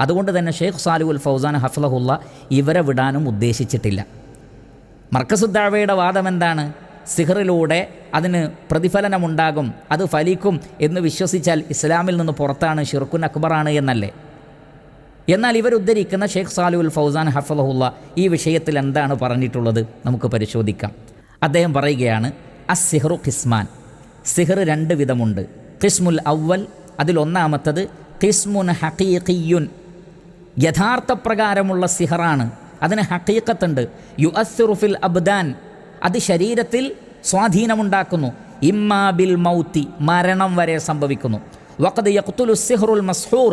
അതുകൊണ്ട് തന്നെ ഷെയ്ഖ് സാലിഹുൽ ഫൗസാൻ ഹഫിളഹുല്ല ഇവരെ വിടാനും ഉദ്ദേശിച്ചിട്ടില്ല. മർക്കസുദ്ദഅവയുടെ വാദം എന്താണ്? സിഹറിലൂടെ അതിന് പ്രതിഫലനമുണ്ടാകും, അത് ഫലിക്കും എന്ന് വിശ്വസിച്ചാൽ ഇസ്ലാമിൽ നിന്ന് പുറത്താണ്, ഷിർക്കുൻ അക്ബറാണ് എന്നല്ലേ. എന്നാൽ ഇവരുദ്ധരിക്കുന്ന ഷെയ്ഖ് സാലിഹുൽ ഫൗസാൻ ഹഫിളഹുല്ല ഈ വിഷയത്തിൽ എന്താണ് പറഞ്ഞിട്ടുള്ളത് നമുക്ക് പരിശോധിക്കാം. അദ്ദേഹം പറയുകയാണ്, അസ്സിഹ്റു ഖിസ്മാൻ, സിഹർ രണ്ട് വിധമുണ്ട്. ഖിസ്മുൽ അവൽ, അതിലൊന്നാമത്തത് ഖിസ്മുൻ ഹഖീഖിയുൻ, യഥാർത്ഥ പ്രകാരമുള്ള സിഹറാണ്, അതിന് ഹഖീഖത്തുണ്ട്. യുഅസ്സിറു ഫിൽ അബ്ദാൻ, അത് ശരീരത്തിൽ സ്വാധീനമുണ്ടാക്കുന്നു. ഇമ്മാ ബിൽ മൗത്തി, മരണം വരെ സംഭവിക്കുന്നു. വഖദ് യഖ്തുലു സിഹ്റുൽ മസ്ഹൂർ,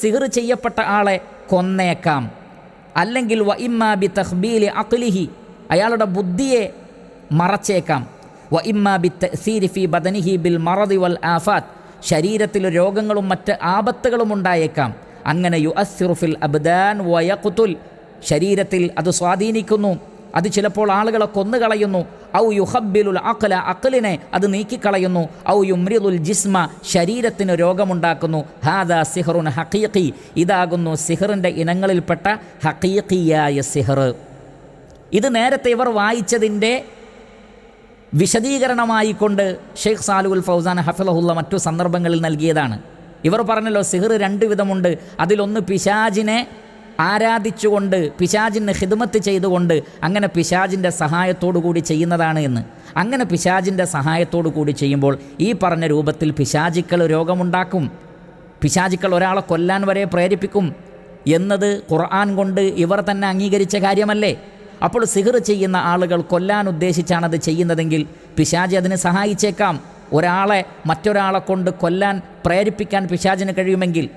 സിഹർ ചെയ്യപ്പെട്ട ആളെ കൊന്നേക്കാം. അല്ലെങ്കിൽ വ ഇമ്മാ ബി തഖ്ബീലി അഖ്ലിഹി, അയാളുടെ ബുദ്ധിയെ മറച്ചേക്കാം. വ ഇമ്മാ ബി തഅ്സീരി ഫി ബദനിഹി ബിൽ മറദി വൽ ആഫാത്ത്, ശരീരത്തിൽ രോഗങ്ങളും മറ്റ് ആപത്തുകളും ഉണ്ടായേക്കാം. അങ്ങനെ യുഅസ്സിറു ഫിൽ അബ്ദാൻ വ യഖ്തുൽ, ശരീരത്തിൽ അത് സ്വാധീനിക്കുന്നു, അത് ചിലപ്പോൾ ആളുകളെ കൊന്നുകളയുന്നു. ഔ യുഹബ്ബിലുൽ അഖ്ല, അഖ്ലിനെ അത് നീക്കിക്കളയുന്നു. ഔ യുംരിദുൽ ജിസ്മ, ശരീരത്തിന് രോഗമുണ്ടാക്കുന്നു. ഹാദാ സിഹ്റുൻ ഹഖീഖി, ഇതാകുന്നു സിഹറിൻ്റെ ഇനങ്ങളിൽപ്പെട്ട ഹഖീഖിയായ സിഹർ. ഇത് നേരത്തെ ഇവർ വായിച്ചതിൻ്റെ വിശദീകരണമായിക്കൊണ്ട് ഷെയ്ഖ് സാലിഹുൽ ഫൗസാൻ ഹഫിളഹുല്ല മറ്റു സന്ദർഭങ്ങളിൽ നൽകിയതാണ്. ഇവർ പറഞ്ഞല്ലോ സിഹർ രണ്ട് വിധമുണ്ട്, അതിലൊന്ന് പിശാചിനെ ആരാധിച്ചുകൊണ്ട് പിശാചിന് ഖിദ്മത്ത് ചെയ്തുകൊണ്ട് അങ്ങനെ പിശാചിൻ്റെ സഹായത്തോടു കൂടി ചെയ്യുന്നതാണ് എന്ന്. അങ്ങനെ പിശാചിൻ്റെ സഹായത്തോടു കൂടി ചെയ്യുമ്പോൾ ഈ പറഞ്ഞ രൂപത്തിൽ പിശാചുക്കൾ രോഗമുണ്ടാക്കും, പിശാചുക്കൾ ഒരാളെ കൊല്ലാൻ വരെ പ്രേരിപ്പിക്കും എന്നത് ഖുർആൻ കൊണ്ട് ഇവർ തന്നെ അംഗീകരിച്ച കാര്യമല്ലേ? അപ്പോൾ സിഹർ ചെയ്യുന്ന ആളുകൾ കൊല്ലാൻ ഉദ്ദേശിച്ചാണത് ചെയ്യുന്നതെങ്കിൽ പിശാച് അതിന് സഹായിച്ചേക്കാം. ഒരാളെ മറ്റൊരാളെ കൊണ്ട് കൊല്ലാൻ പ്രേരിപ്പിക്കാൻ പിശാചിന് കഴിയുമെങ്കിൽ,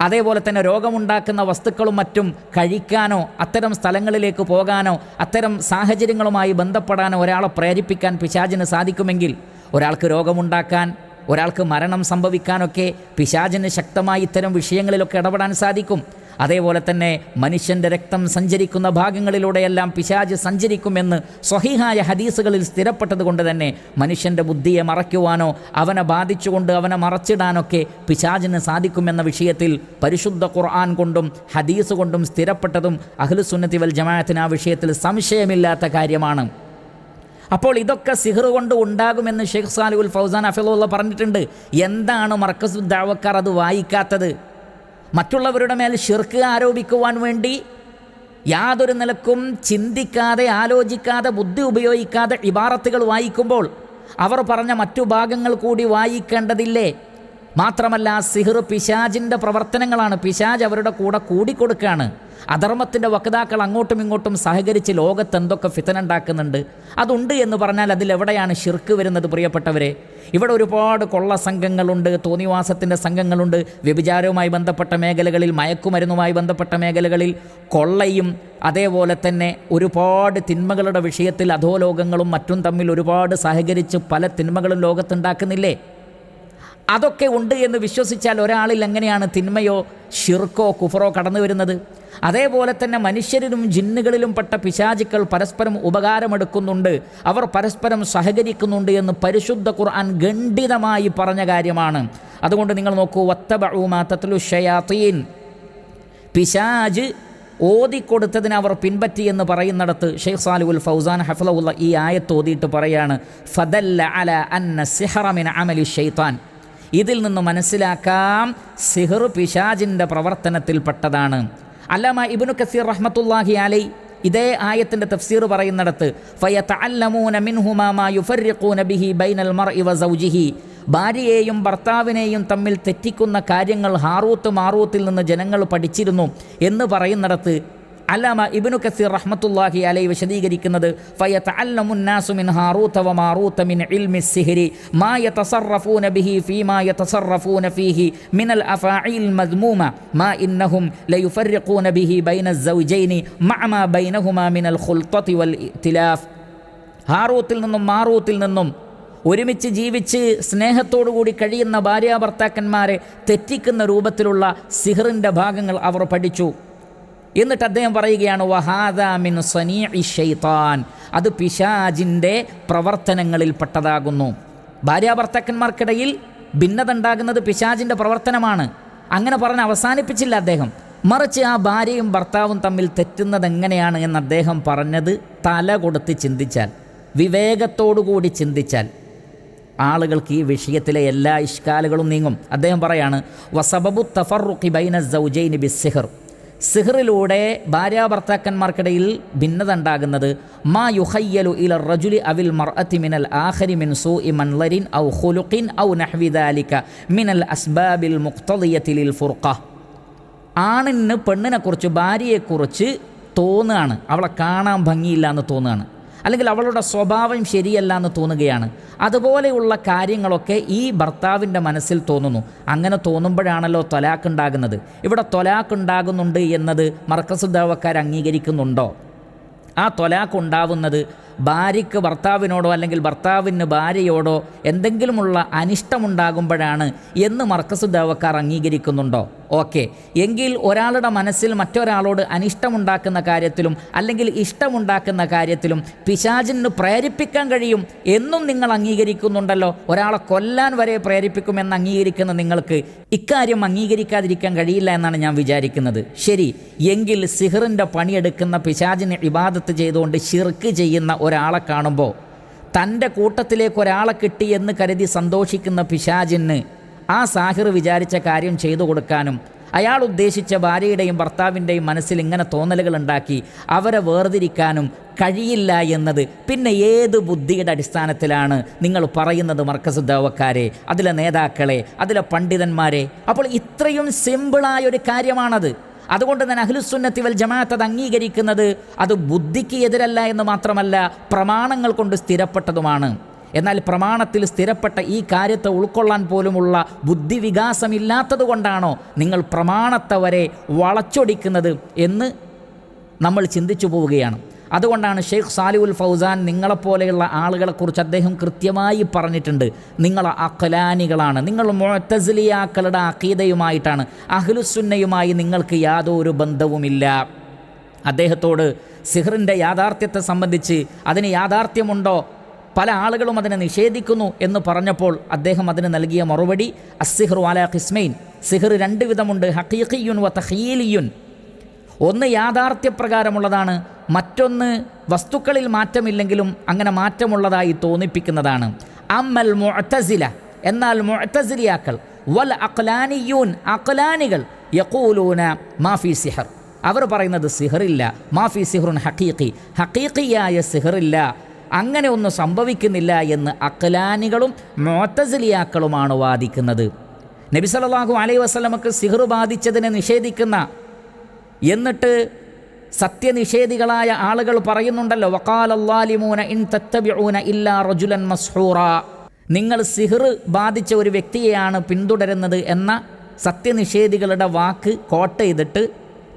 അതേപോലെ തന്നെ രോഗമുണ്ടാക്കുന്ന വസ്തുക്കളും മറ്റും കഴിക്കാനോ അത്തരം സ്ഥലങ്ങളിലേക്ക് പോകാനോ അത്തരം സാഹചര്യങ്ങളുമായി ബന്ധപ്പെടാനോ ഒരാളെ പ്രേരിപ്പിക്കാൻ പിശാചിന് സാധിക്കുമെങ്കിൽ, ഒരാൾക്ക് രോഗമുണ്ടാക്കാൻ, ഒരാൾക്ക് മരണം സംഭവിക്കാനൊക്കെ പിശാചിന് ശക്തമായി ഇത്തരം വിഷയങ്ങളിലൊക്കെ ഇടപെടാൻ സാധിക്കും. അതേപോലെ തന്നെ മനുഷ്യൻ്റെ രക്തം സഞ്ചരിക്കുന്ന ഭാഗങ്ങളിലൂടെയെല്ലാം പിശാച് സഞ്ചരിക്കുമെന്ന് സ്വഹീഹായ ഹദീസുകളിൽ സ്ഥിരപ്പെട്ടത് കൊണ്ട് തന്നെ മനുഷ്യൻ്റെ ബുദ്ധിയെ മറയ്ക്കുവാനോ അവനെ ബാധിച്ചുകൊണ്ട് അവനെ മറച്ചിടാനൊക്കെ പിശാചിന് സാധിക്കുമെന്ന വിഷയത്തിൽ പരിശുദ്ധ ഖുർആൻ കൊണ്ടും ഹദീസ് കൊണ്ടും സ്ഥിരപ്പെട്ടതും അഹ്ലുസുന്നത്തി വൽ ജമാഅത്തിന് ആ വിഷയത്തിൽ സംശയമില്ലാത്ത കാര്യമാണ്. അപ്പോൾ ഇതൊക്കെ സിഹർ കൊണ്ട് ഉണ്ടാകുമെന്ന് ഷെയ്ഖ് സാലിഹുൽ ഫൗസാൻ ഹഫിളഹുല്ല പറഞ്ഞിട്ടുണ്ട്. എന്താണ് മർക്കസുദ് ദഅവക്കാർ അത് വായിക്കാത്തത്? മറ്റുള്ളവരുടെ മേൽ ശിർക്ക് ആരോപിക്കുവാൻ വേണ്ടി യാതൊരു നിലക്കും ചിന്തിക്കാതെ ആലോചിക്കാതെ ബുദ്ധി ഉപയോഗിക്കാതെ ഇബാറത്തുകൾ വായിക്കുമ്പോൾ അവർ പറഞ്ഞ മറ്റു ഭാഗങ്ങൾ കൂടി വായിക്കേണ്ടതില്ലേ? മാത്രമല്ല സിഹർ പിശാചിൻ്റെ പ്രവർത്തനങ്ങളാണ്, പിശാച് അവരുടെ കൂടെ കൂടിക്കൊടുക്കുകയാണ്. അധർമ്മത്തിൻ്റെ വക്താക്കൾ അങ്ങോട്ടും ഇങ്ങോട്ടും സഹകരിച്ച് ലോകത്ത് എന്തൊക്കെ ഫിതന ഉണ്ടാക്കുന്നുണ്ട്. അതുണ്ട് എന്ന് പറഞ്ഞാൽ അതിലെവിടെയാണ് ശിർക്ക് വരുന്നത്? പ്രിയപ്പെട്ടവരെ, ഇവിടെ ഒരുപാട് കൊള്ള സംഘങ്ങളുണ്ട്, തോന്നിവാസത്തിൻ്റെ സംഘങ്ങളുണ്ട്, വ്യഭിചാരവുമായി ബന്ധപ്പെട്ട മേഖലകളിൽ, മയക്കുമരുന്നുമായി ബന്ധപ്പെട്ട മേഖലകളിൽ കൊള്ളയും അതേപോലെ തന്നെ ഒരുപാട് തിന്മകളുടെ വിഷയത്തിൽ അധോലോകങ്ങളും മറ്റും തമ്മിൽ ഒരുപാട് സഹകരിച്ച് പല തിന്മകളും ലോകത്തുണ്ടാക്കുന്നില്ലേ? അതൊക്കെ ഉണ്ട് എന്ന് വിശ്വസിച്ചാൽ ഒരാളിൽ എങ്ങനെയാണ് തിന്മയോ ശിർക്കോ കുഫറോ കടന്നു വരുന്നത്? അതേപോലെ തന്നെ മനുഷ്യരിലും ജിന്നുകളിലും പെട്ട പിശാചുക്കൾ പരസ്പരം ഉപകാരമെടുക്കുന്നുണ്ട്, അവർ പരസ്പരം സഹകരിക്കുന്നുണ്ട് എന്ന് പരിശുദ്ധ ഖുർആൻ ഖണ്ഡിതമായി പറഞ്ഞ കാര്യമാണ്. അതുകൊണ്ട് നിങ്ങൾ നോക്കൂ, വത്തബഉ മാ തത്ലു ശയാത്തീൻ, പിശാച് ഓതിക്കൊടുത്തതിന് അവർ പിൻപറ്റിയെന്ന് പറയുന്നിടത്ത് ഷെയ്ഖ് സാലിഹുൽ ഫൗസാൻ ഹഫ്ളഹുള്ള ഈ ആയത്ത് ഓതിയിട്ട് പറയാണ് ഫദല്ല അല അന്ന സിഹ്റ മിൻ അമലി ശൈത്താൻ. ഇതിൽ നിന്ന് മനസ്സിലാക്കാം സിഹ്ർ പിശാചിൻ്റെ പ്രവർത്തനത്തിൽപ്പെട്ടതാണ്. അല്ലാമ ഇബ്നു കസീർ റഹ്മത്തുള്ളാഹി അലൈഹി ഇതേ ആയത്തിൻ്റെ തഫ്സീർ പറയുന്നിടത്ത് ഫയതഅല്ലമൂന മിൻഹുമാ മാ യുഫർരിഖൂന ബിഹി ബൈനൽ മർഇ വസൗജിഹി, ഭാര്യയെയും ഭർത്താവിനെയും തമ്മിൽ തെറ്റിക്കുന്ന കാര്യങ്ങൾ ഹാറൂത്ത് മാറൂത്തിൽ നിന്ന് ജനങ്ങൾ പഠിച്ചിരുന്നു എന്ന് പറയുന്നിടത്ത് അല്ലാമ ഇബ്നു കസീർ റഹ്മത്തുള്ളാഹി അലൈഹി വിശദീകരിക്കുന്നത് ഫയതഅല്ലമുൻ നാസു മിൻ ഹാറൂത വ മാറൂത മിൻ ഇൽമി സിഹ്രി മാ യതസറഫൂന ബിഹി ഫീമാ യതസറഫൂന ഫീഹി മിനൽ അഫാഇൽ മദ്മൂമ മാ ഇന്നഹും ലയുഫർരിഖൂന ബിഹി ബൈന സൗജൈനി മഅ മാ ബൈനഹുമാ മിനൽ ഖുൽതതി വൽ ഇഖ്തിലാഫ്. ഹാറൂത്തിൽ നിന്നും മാറൂത്തിൽ നിന്നും ഒരുമിച്ച് ജീവിച്ച് സ്നേഹത്തോടുകൂടി കഴിയുന്ന ഭാര്യാഭർത്താക്കന്മാരെ തെറ്റിക്കുന്ന രൂപത്തിലുള്ള സിഹ്റിൻ്റെ ഭാഗങ്ങൾ അവർ പഠിച്ചു. എന്നിട്ട് അദ്ദേഹം പറയുകയാണ് വഹാദാ മിൻ സനീഇ ശൈത്താൻ, അത് പിശാചിൻ്റെ പ്രവർത്തനങ്ങളിൽപ്പെട്ടതാകുന്നു. ഭാര്യാഭർത്താക്കന്മാർക്കിടയിൽ ഭിന്നത ഉണ്ടാകുന്നത് പിശാചിൻ്റെ പ്രവർത്തനമാണ്. അങ്ങനെ പറഞ്ഞ് അവസാനിപ്പിച്ചില്ല അദ്ദേഹം, മറിച്ച് ആ ഭാര്യയും ഭർത്താവും തമ്മിൽ തെറ്റുന്നത് എങ്ങനെയാണ് എന്ന് അദ്ദേഹം പറഞ്ഞത് തല കൊടുത്ത് ചിന്തിച്ചാൽ, വിവേകത്തോടുകൂടി ചിന്തിച്ചാൽ ആളുകൾക്ക് ഈ വിഷയത്തിലെ എല്ലാ ഇഷ്കാലുകളും നീങ്ങും. അദ്ദേഹം പറയാണ് വസബബു തഫറുഖി ബൈന സൗജൈനി ബിസ്സിഹ്ർ, സിഹ്റിലൂടെ ഭാര്യാഭർത്താക്കന്മാർക്കിടയിൽ ഭിന്നത ഉണ്ടാകുന്നത് മാ യുഖയ്യലു ഇല റജുലി അവിൽ മർഅത്തി മിനൽ ആഖരി മിൻ സൂഇ മൻളരിൻ ഔ ഖുലുഖിൻ ഔ നഹ്വി ദാലിക മിനൽ അസ്ബാബിൽ മുഖ്തദിയത്തി ലിൽ ഫുർഖ. ആണിന് പെണ്ണിനെക്കുറിച്ച് ഭാര്യയെക്കുറിച്ച് തോന്നുകയാണ്, അവളെ കാണാൻ ഭംഗിയില്ല എന്ന് തോന്നുകയാണ്, അല്ലെങ്കിൽ അവളുടെ സ്വഭാവം ശരിയല്ല എന്ന് തോന്നുകയാണ്. അതുപോലെയുള്ള കാര്യങ്ങളൊക്കെ ഈ ഭർത്താവിൻ്റെ മനസ്സിൽ തോന്നുന്നു. അങ്ങനെ തോന്നുമ്പോഴാണല്ലോ ത്വലാഖ് ഉണ്ടാകുന്നത്. ഇവിടെ ത്വലാഖ് ഉണ്ടാകുന്നുണ്ട് എന്നത് മർക്കസ് ദഅവക്കാർ അംഗീകരിക്കുന്നുണ്ടോ? ആ ത്വലാഖ് ഉണ്ടാവുന്നത് ഭാര്യയ്ക്ക് ഭർത്താവിനോടോ അല്ലെങ്കിൽ ഭർത്താവിന് ഭാര്യയോടോ എന്തെങ്കിലുമുള്ള അനിഷ്ടമുണ്ടാകുമ്പോഴാണ് എന്ന് മർക്കസ് ദഅവക്കാർ അംഗീകരിക്കുന്നുണ്ടോ? ഓക്കെ, എങ്കിൽ ഒരാളുടെ മനസ്സിൽ മറ്റൊരാളോട് അനിഷ്ടമുണ്ടാക്കുന്ന കാര്യത്തിലും അല്ലെങ്കിൽ ഇഷ്ടമുണ്ടാക്കുന്ന കാര്യത്തിലും പിശാചിന് പ്രേരിപ്പിക്കാൻ കഴിയും എന്നും നിങ്ങൾ അംഗീകരിക്കുന്നുണ്ടല്ലോ. ഒരാളെ കൊല്ലാൻ വരെ പ്രേരിപ്പിക്കുമെന്ന് അംഗീകരിക്കുന്ന നിങ്ങൾക്ക് ഇക്കാര്യം അംഗീകരിക്കാതിരിക്കാൻ കഴിയില്ല എന്നാണ് ഞാൻ വിചാരിക്കുന്നത്. ശരി, എങ്കിൽ സിഹ്റിൻ്റെ പണിയെടുക്കുന്ന പിശാചിന് ഇബാദത്ത് ചെയ്തുകൊണ്ട് ശിർക്ക് ചെയ്യുന്ന ഒരാളെ കാണുമ്പോൾ തൻ്റെ കൂട്ടത്തിലേക്ക് ഒരാളെ കിട്ടി എന്ന് കരുതി സന്തോഷിക്കുന്ന പിശാചിന് ആ സാഹിർ വിചാരിച്ച കാര്യം ചെയ്തു കൊടുക്കാനും അയാൾ ഉദ്ദേശിച്ച ഭാര്യയുടെയും ഭർത്താവിൻ്റെയും മനസ്സിൽ ഇങ്ങനെ തോന്നലുകൾ ഉണ്ടാക്കി അവരെ വേർതിരിക്കാനും കഴിയില്ല എന്നത് പിന്നെ ഏത് ബുദ്ധിയുടെ അടിസ്ഥാനത്തിലാണ് നിങ്ങൾ പറയുന്നത് മർക്കസ് ദഅവക്കാരെ, അതിലെ നേതാക്കളെ, അതിലെ പണ്ഡിതന്മാരെ? അപ്പോൾ ഇത്രയും സിമ്പിളായൊരു കാര്യമാണത്. അതുകൊണ്ട് തന്നെ അഹ്ലുസുന്നത്തി വൽ ജമാഅത്ത് അത് അംഗീകരിക്കുന്നത് അത് ബുദ്ധിക്ക് എതിരല്ല എന്ന് മാത്രമല്ല പ്രമാണങ്ങൾ കൊണ്ട് സ്ഥിരപ്പെട്ടതുമാണ്. എന്നാൽ പ്രമാണത്തിൽ സ്ഥിരപ്പെട്ട ഈ കാര്യത്തെ ഉൾക്കൊള്ളാൻ പോലുമുള്ള ബുദ്ധിവികാസമില്ലാത്തത് കൊണ്ടാണോ നിങ്ങൾ പ്രമാണത്തെ വരെ വളച്ചൊടിക്കുന്നത് എന്ന് നമ്മൾ ചിന്തിച്ചു പോവുകയാണ്. അതുകൊണ്ടാണ് ഷെയ്ഖ് സാലിഹുൽ ഫൗസാൻ നിങ്ങളെപ്പോലെയുള്ള ആളുകളെക്കുറിച്ച് അദ്ദേഹം കൃത്യമായി പറഞ്ഞിട്ടുണ്ട്, നിങ്ങൾ അഖ്ലാനികളാണ്, നിങ്ങൾ മുഅ്തസിലിയാക്കളുടെ അഖീദയുമായിട്ടാണ്, അഹ്ലുസുന്നയുമായി നിങ്ങൾക്ക് യാതൊരു ബന്ധവുമില്ല. അദ്ദേഹത്തോട് സിഹ്റിൻ്റെ യാഥാർത്ഥ്യത്തെ സംബന്ധിച്ച് അതിന് യാഥാർത്ഥ്യമുണ്ടോ, പല ആളുകളും അതിനെ നിഷേധിക്കുന്നു എന്ന് പറഞ്ഞപ്പോൾ അദ്ദേഹം അതിന് നൽകിയ മറുപടി അസ്സിഹ്റു അലാ ഖിസ്മൈൻ, സിഹ്ർ രണ്ട് വിധമുണ്ട്, ഹഖീഖിയുൻ വ തഖ്യീലിയുൻ. ഒന്ന് യാഥാർത്ഥ്യപ്രകാരമുള്ളതാണ്, മറ്റൊന്ന് വസ്തുക്കളിൽ മാറ്റമില്ലെങ്കിലും അങ്ങനെ മാറ്റമുള്ളതായി തോന്നിപ്പിക്കുന്നതാണ്. അമ്മൽ മുഅ്തസില, എന്നാൽ മുഅ്തസിലിയാക്കൾ, വൽ അഖ്ലാനിയൂൻ, അഖ്ലാനികൾ, യഖൂലൂന മാഫി സിഹർ, അവർ പറയുന്നത് സിഹറില്ല, മാഫി സിഹ്റുൻ ഹഖീഖി, ഹഖീഖിയായ സിഹറില്ല, അങ്ങനെ ഒന്നും സംഭവിക്കുന്നില്ല എന്ന് അഖ്ലാനികളും മുഅ്തസിലിയാക്കളുമാണ് വാദിക്കുന്നത്. നബി സല്ലല്ലാഹു അലൈഹി വസല്ലമക്ക് സിഹർ ബാധിച്ചതിനെ നിഷേധിക്കുന്ന, എന്നിട്ട് സത്യനിഷേധികളായ ആളുകൾ പറയുന്നുണ്ടല്ലോ വഖാലല്ലാലിമൂന ഇൻ തത്തബിഊന ഇല്ലാ റജുലൻ മസ്ഹൂറ, നിങ്ങൾ സിഹർ ബാധിച്ച ഒരു വ്യക്തിയെയാണ് പിന്തുടരുന്നത് എന്ന സത്യനിഷേധികളുടെ വാക്ക് കോട്ട് ചെയ്തിട്ട്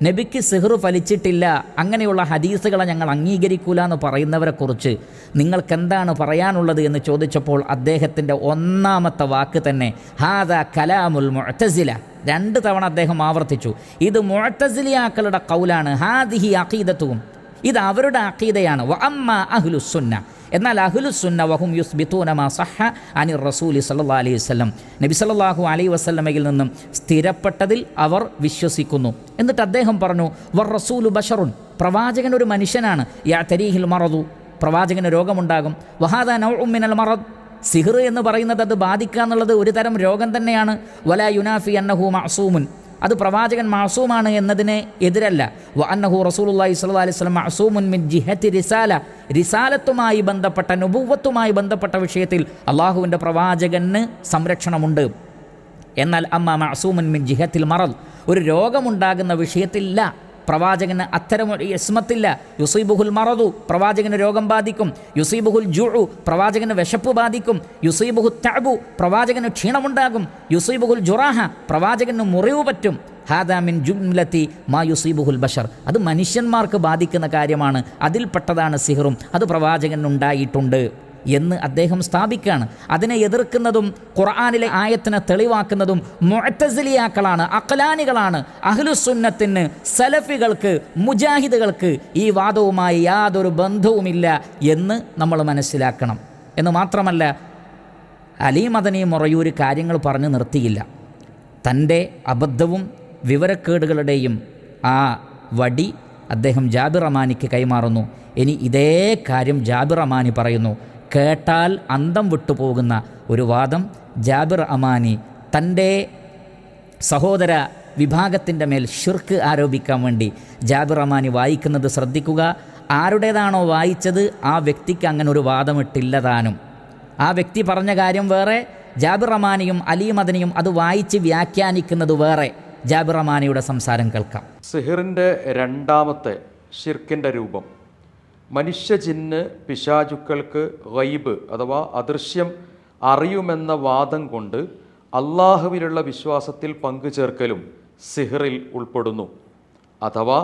നബിക്ക് സിഹർ ഫലിച്ചിട്ടില്ല, അങ്ങനെയുള്ള ഹദീസുകളെ ഞങ്ങൾ അംഗീകരിക്കൂല എന്ന് പറയുന്നവരെക്കുറിച്ച് നിങ്ങൾക്കെന്താണ് പറയാനുള്ളത് എന്ന് ചോദിച്ചപ്പോൾ അദ്ദേഹത്തിൻ്റെ ഒന്നാമത്തെ വാക്ക് തന്നെ ഹാദാ കലാമുൽ മുഅ്തസില, 2 തവണ അദ്ദേഹം ആവർത്തിച്ചു, ഇത് മുഅ്തസിലിയാക്കളുടെ ഖൗലാണ്, ഹാദിഹി അഖീദത്തുഹും, ഇത് അവരുടെ അഖീദയാണ്. വ അമ്മ അഹ്ലുസുന്ന, എന്നാൽ അഹ്ലുസുന്ന വഹും യുസ്ബിതൂന മാ സഹ അനിർ റസൂലി സല്ലല്ലാഹു അലൈഹി വസല്ലം, നബി സല്ലല്ലാഹു അലൈഹി വസല്ലമയിൽ നിന്നും സ്ഥിരപ്പെട്ടതിൽ അവർ വിശ്വസിക്കുന്നു. എന്നിട്ട് അദ്ദേഹം പറഞ്ഞു, വർ റസൂലു ബശറുൻ, പ്രവാചകൻ ഒരു മനുഷ്യനാണ്, യഅതരീഹിൽ മറദു, പ്രവാചകന് രോഗമുണ്ടാകും, വഹാദാ നൗഉം മിനൽ മറദ്, സിഹ്ർ എന്ന് പറയുന്നത് അത് ബാധിക്കുക എന്നുള്ളത് ഒരു തരം രോഗം തന്നെയാണ്. വലാ യുനാഫി അന്നഹു മഅസൂമുൻ, അത് പ്രവാചകൻ മഅസൂമാണ് എന്നതിന് എതിരല്ല. വ അന്നഹു റസൂലുള്ളാഹി സ്വല്ലല്ലാഹു അലൈഹി വസല്ലം മഅസൂമുൻ മിൻ ജിഹത്തി റിസാല, റിസാലത്തുമായി ബന്ധപ്പെട്ട, നുബുവ്വത്തുമായി ബന്ധപ്പെട്ട വിഷയത്തിൽ അള്ളാഹുവിൻ്റെ പ്രവാചകന് സംരക്ഷണമുണ്ട്. എന്നാൽ അമ്മ മഅസൂമുൻ മിൻ ജിഹത്തിൽ മറദ്, ഒരു രോഗമുണ്ടാകുന്ന വിഷയത്തില്ല പ്രവാചകന് അത്തരം ഇസ്മത്തില്ല. യുസീബുഹുൽ മറദു, പ്രവാചകന് രോഗം ബാധിക്കും. യുസീബുഹുൽ ജുഉ, പ്രവാചകന് വിശപ്പ് ബാധിക്കും. യുസീബുഹു തഅബു, പ്രവാചകന് ക്ഷീണമുണ്ടാകും. യുസീബുഹുൽ ജുറാഹ, പ്രവാചകന് മുറിവ് പറ്റും. ഹാദാ മിൻ ജുംലത്തി മാ യുസീബുഹുൽ ബഷർ, അത് മനുഷ്യന്മാർക്ക് ബാധിക്കുന്ന കാര്യമാണ്, അതിൽപ്പെട്ടതാണ് സിഹറും, അത് പ്രവാചകനുണ്ടായിട്ടുണ്ട് എന്ന് അദ്ദേഹം സ്ഥാപിക്കുകയാണ്. അതിനെ എതിർക്കുന്നതും ഖുർആനിലെ ആയത്തിനെ തെളിവാക്കുന്നതും മുഅ്തസിലിയാക്കളാണ്, അഖ്ലാനികളാണ്. അഹ്ലുസുന്നത്തിന്, സലഫികൾക്ക്, മുജാഹിദുകൾക്ക് ഈ വാദവുമായി യാതൊരു ബന്ധവുമില്ല എന്ന് നമ്മൾ മനസ്സിലാക്കണം. എന്ന് മാത്രമല്ല, അലി മദനി മൊറയൂർ കാര്യങ്ങൾ പറഞ്ഞു നിർത്തിയില്ല. തൻ്റെ അബദ്ധവും വിവരക്കേടുകളുടെയും ആ വടി അദ്ദേഹം ജാബിർ അമാനിക്ക് കൈമാറുന്നു. ഇനി ഇതേ കാര്യം ജാബിർ അമാനി പറയുന്നു. കേട്ടാൽ അന്തം വിട്ടുപോകുന്ന ഒരു വാദം ജാബിർ അമാനി തൻ്റെ സഹോദര വിഭാഗത്തിൻ്റെ മേൽ ഷിർക്ക് ആരോപിക്കാൻ വേണ്ടി ജാബിർ അമാനി വായിക്കുന്നത് ശ്രദ്ധിക്കുക. ആരുടേതാണോ വായിച്ചത് ആ വ്യക്തിക്ക് അങ്ങനെ ഒരു വാദമിട്ടില്ല താനും. ആ വ്യക്തി പറഞ്ഞ കാര്യം വേറെ, ജാബിർ അമാനിയും അലി മദനിയും അത് വായിച്ച് വ്യാഖ്യാനിക്കുന്നത് വേറെ. ജാബിർ അമാനിയുടെ സംസാരം കേൾക്കാം. സിഹിറിൻ്റെ രണ്ടാമത്തെ ഷിർക്കിൻ്റെ രൂപം, മനുഷ്യ ജിന്ന് പിശാചുക്കൾക്ക് ഗൈബ് അഥവാ അദൃശ്യം അറിയുമെന്ന വാദം കൊണ്ട് അള്ളാഹുവിലുള്ള വിശ്വാസത്തിൽ പങ്കുചേർക്കലും സിഹിറിൽ ഉൾപ്പെടുന്നു. അഥവാ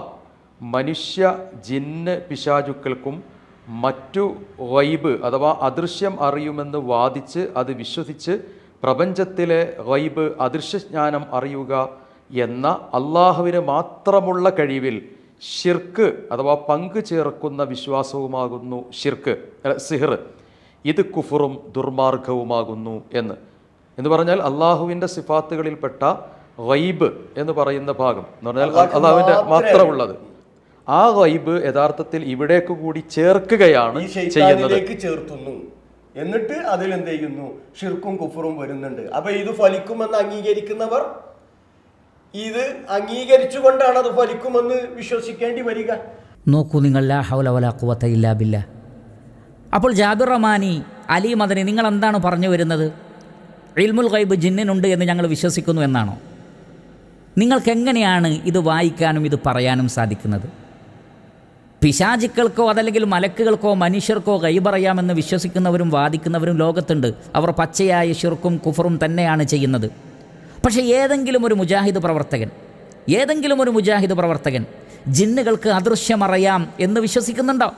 മനുഷ്യ ജിന്ന് പിശാചുക്കൾക്കും മറ്റു ഗൈബ് അഥവാ അദൃശ്യം അറിയുമെന്ന് വാദിച്ച് അത് വിശ്വസിച്ച് പ്രപഞ്ചത്തിലെ ഗൈബ് അദൃശ്യജ്ഞാനം അറിയുക എന്ന അള്ളാഹുവിന് മാത്രമുള്ള കഴിവിൽ ഷിർക്ക് അഥവാ പങ്കു ചേർക്കുന്ന വിശ്വാസവുമാകുന്നു സിഹിർ. ഇത് കുഫറും ദുർമാർഗവുമാകുന്നു എന്ന് പറഞ്ഞാൽ അള്ളാഹുവിൻ്റെ സിഫാത്തുകളിൽപ്പെട്ട ഗൈബ് എന്ന് പറയുന്ന ഭാഗം എന്ന് പറഞ്ഞാൽ അള്ളാഹുവിൻ്റെ മാത്രമുള്ളത്, ആ ഗൈബ് യഥാർത്ഥത്തിൽ ഇവിടേക്ക് കൂടി ചേർക്കുകയാണ് ചെയ്യുന്നത്. ചേർത്തുന്നു, എന്നിട്ട് അതിൽ എന്ത് ചെയ്യുന്നു, ഷിർക്കും കുഫറും വരുന്നുണ്ട്. അപ്പൊ ഇത് ഫലിക്കുമെന്ന് അംഗീകരിക്കുന്നവർ ഇത് അംഗീകരിച്ചുകൊണ്ടാണ് അത് ഫലിക്കുമെന്ന് വിശ്വസിക്കേണ്ടി വരിക. നോക്കൂ നിങ്ങൾ, ലാ ഹൗല വലാ ഖുവത ഇല്ലാ ബില്ലാ. അപ്പോൾ ജാബിർ റഹ്മാനി, അലി മദനി, നിങ്ങൾ എന്താണ് പറഞ്ഞു വരുന്നത്? ഇൽമുൽ ഗൈബ് ജിന്നിനുണ്ട് എന്ന് ഞങ്ങൾ വിശ്വസിക്കുന്നു എന്നാണോ? നിങ്ങൾക്കെങ്ങനെയാണ് ഇത് വായിക്കാനും ഇത് പറയാനും സാധിക്കുന്നത്? പിശാചുക്കൾക്കോ അതല്ലെങ്കിൽ മലക്കുകൾക്കോ മനുഷ്യർക്കോ ഗൈബറിയാമെന്ന് വിശ്വസിക്കുന്നവരും വാദിക്കുന്നവരും ലോകത്തുണ്ട്. അവർ പച്ചയായ ഷിർക്കും കുഫറും തന്നെയാണ് ചെയ്യുന്നത്. പക്ഷേ ഏതെങ്കിലും ഒരു മുജാഹിദ് പ്രവർത്തകൻ ജിന്നുകൾക്ക് അദൃശ്യമറിയാം എന്ന് വിശ്വസിക്കുന്നുണ്ടോ?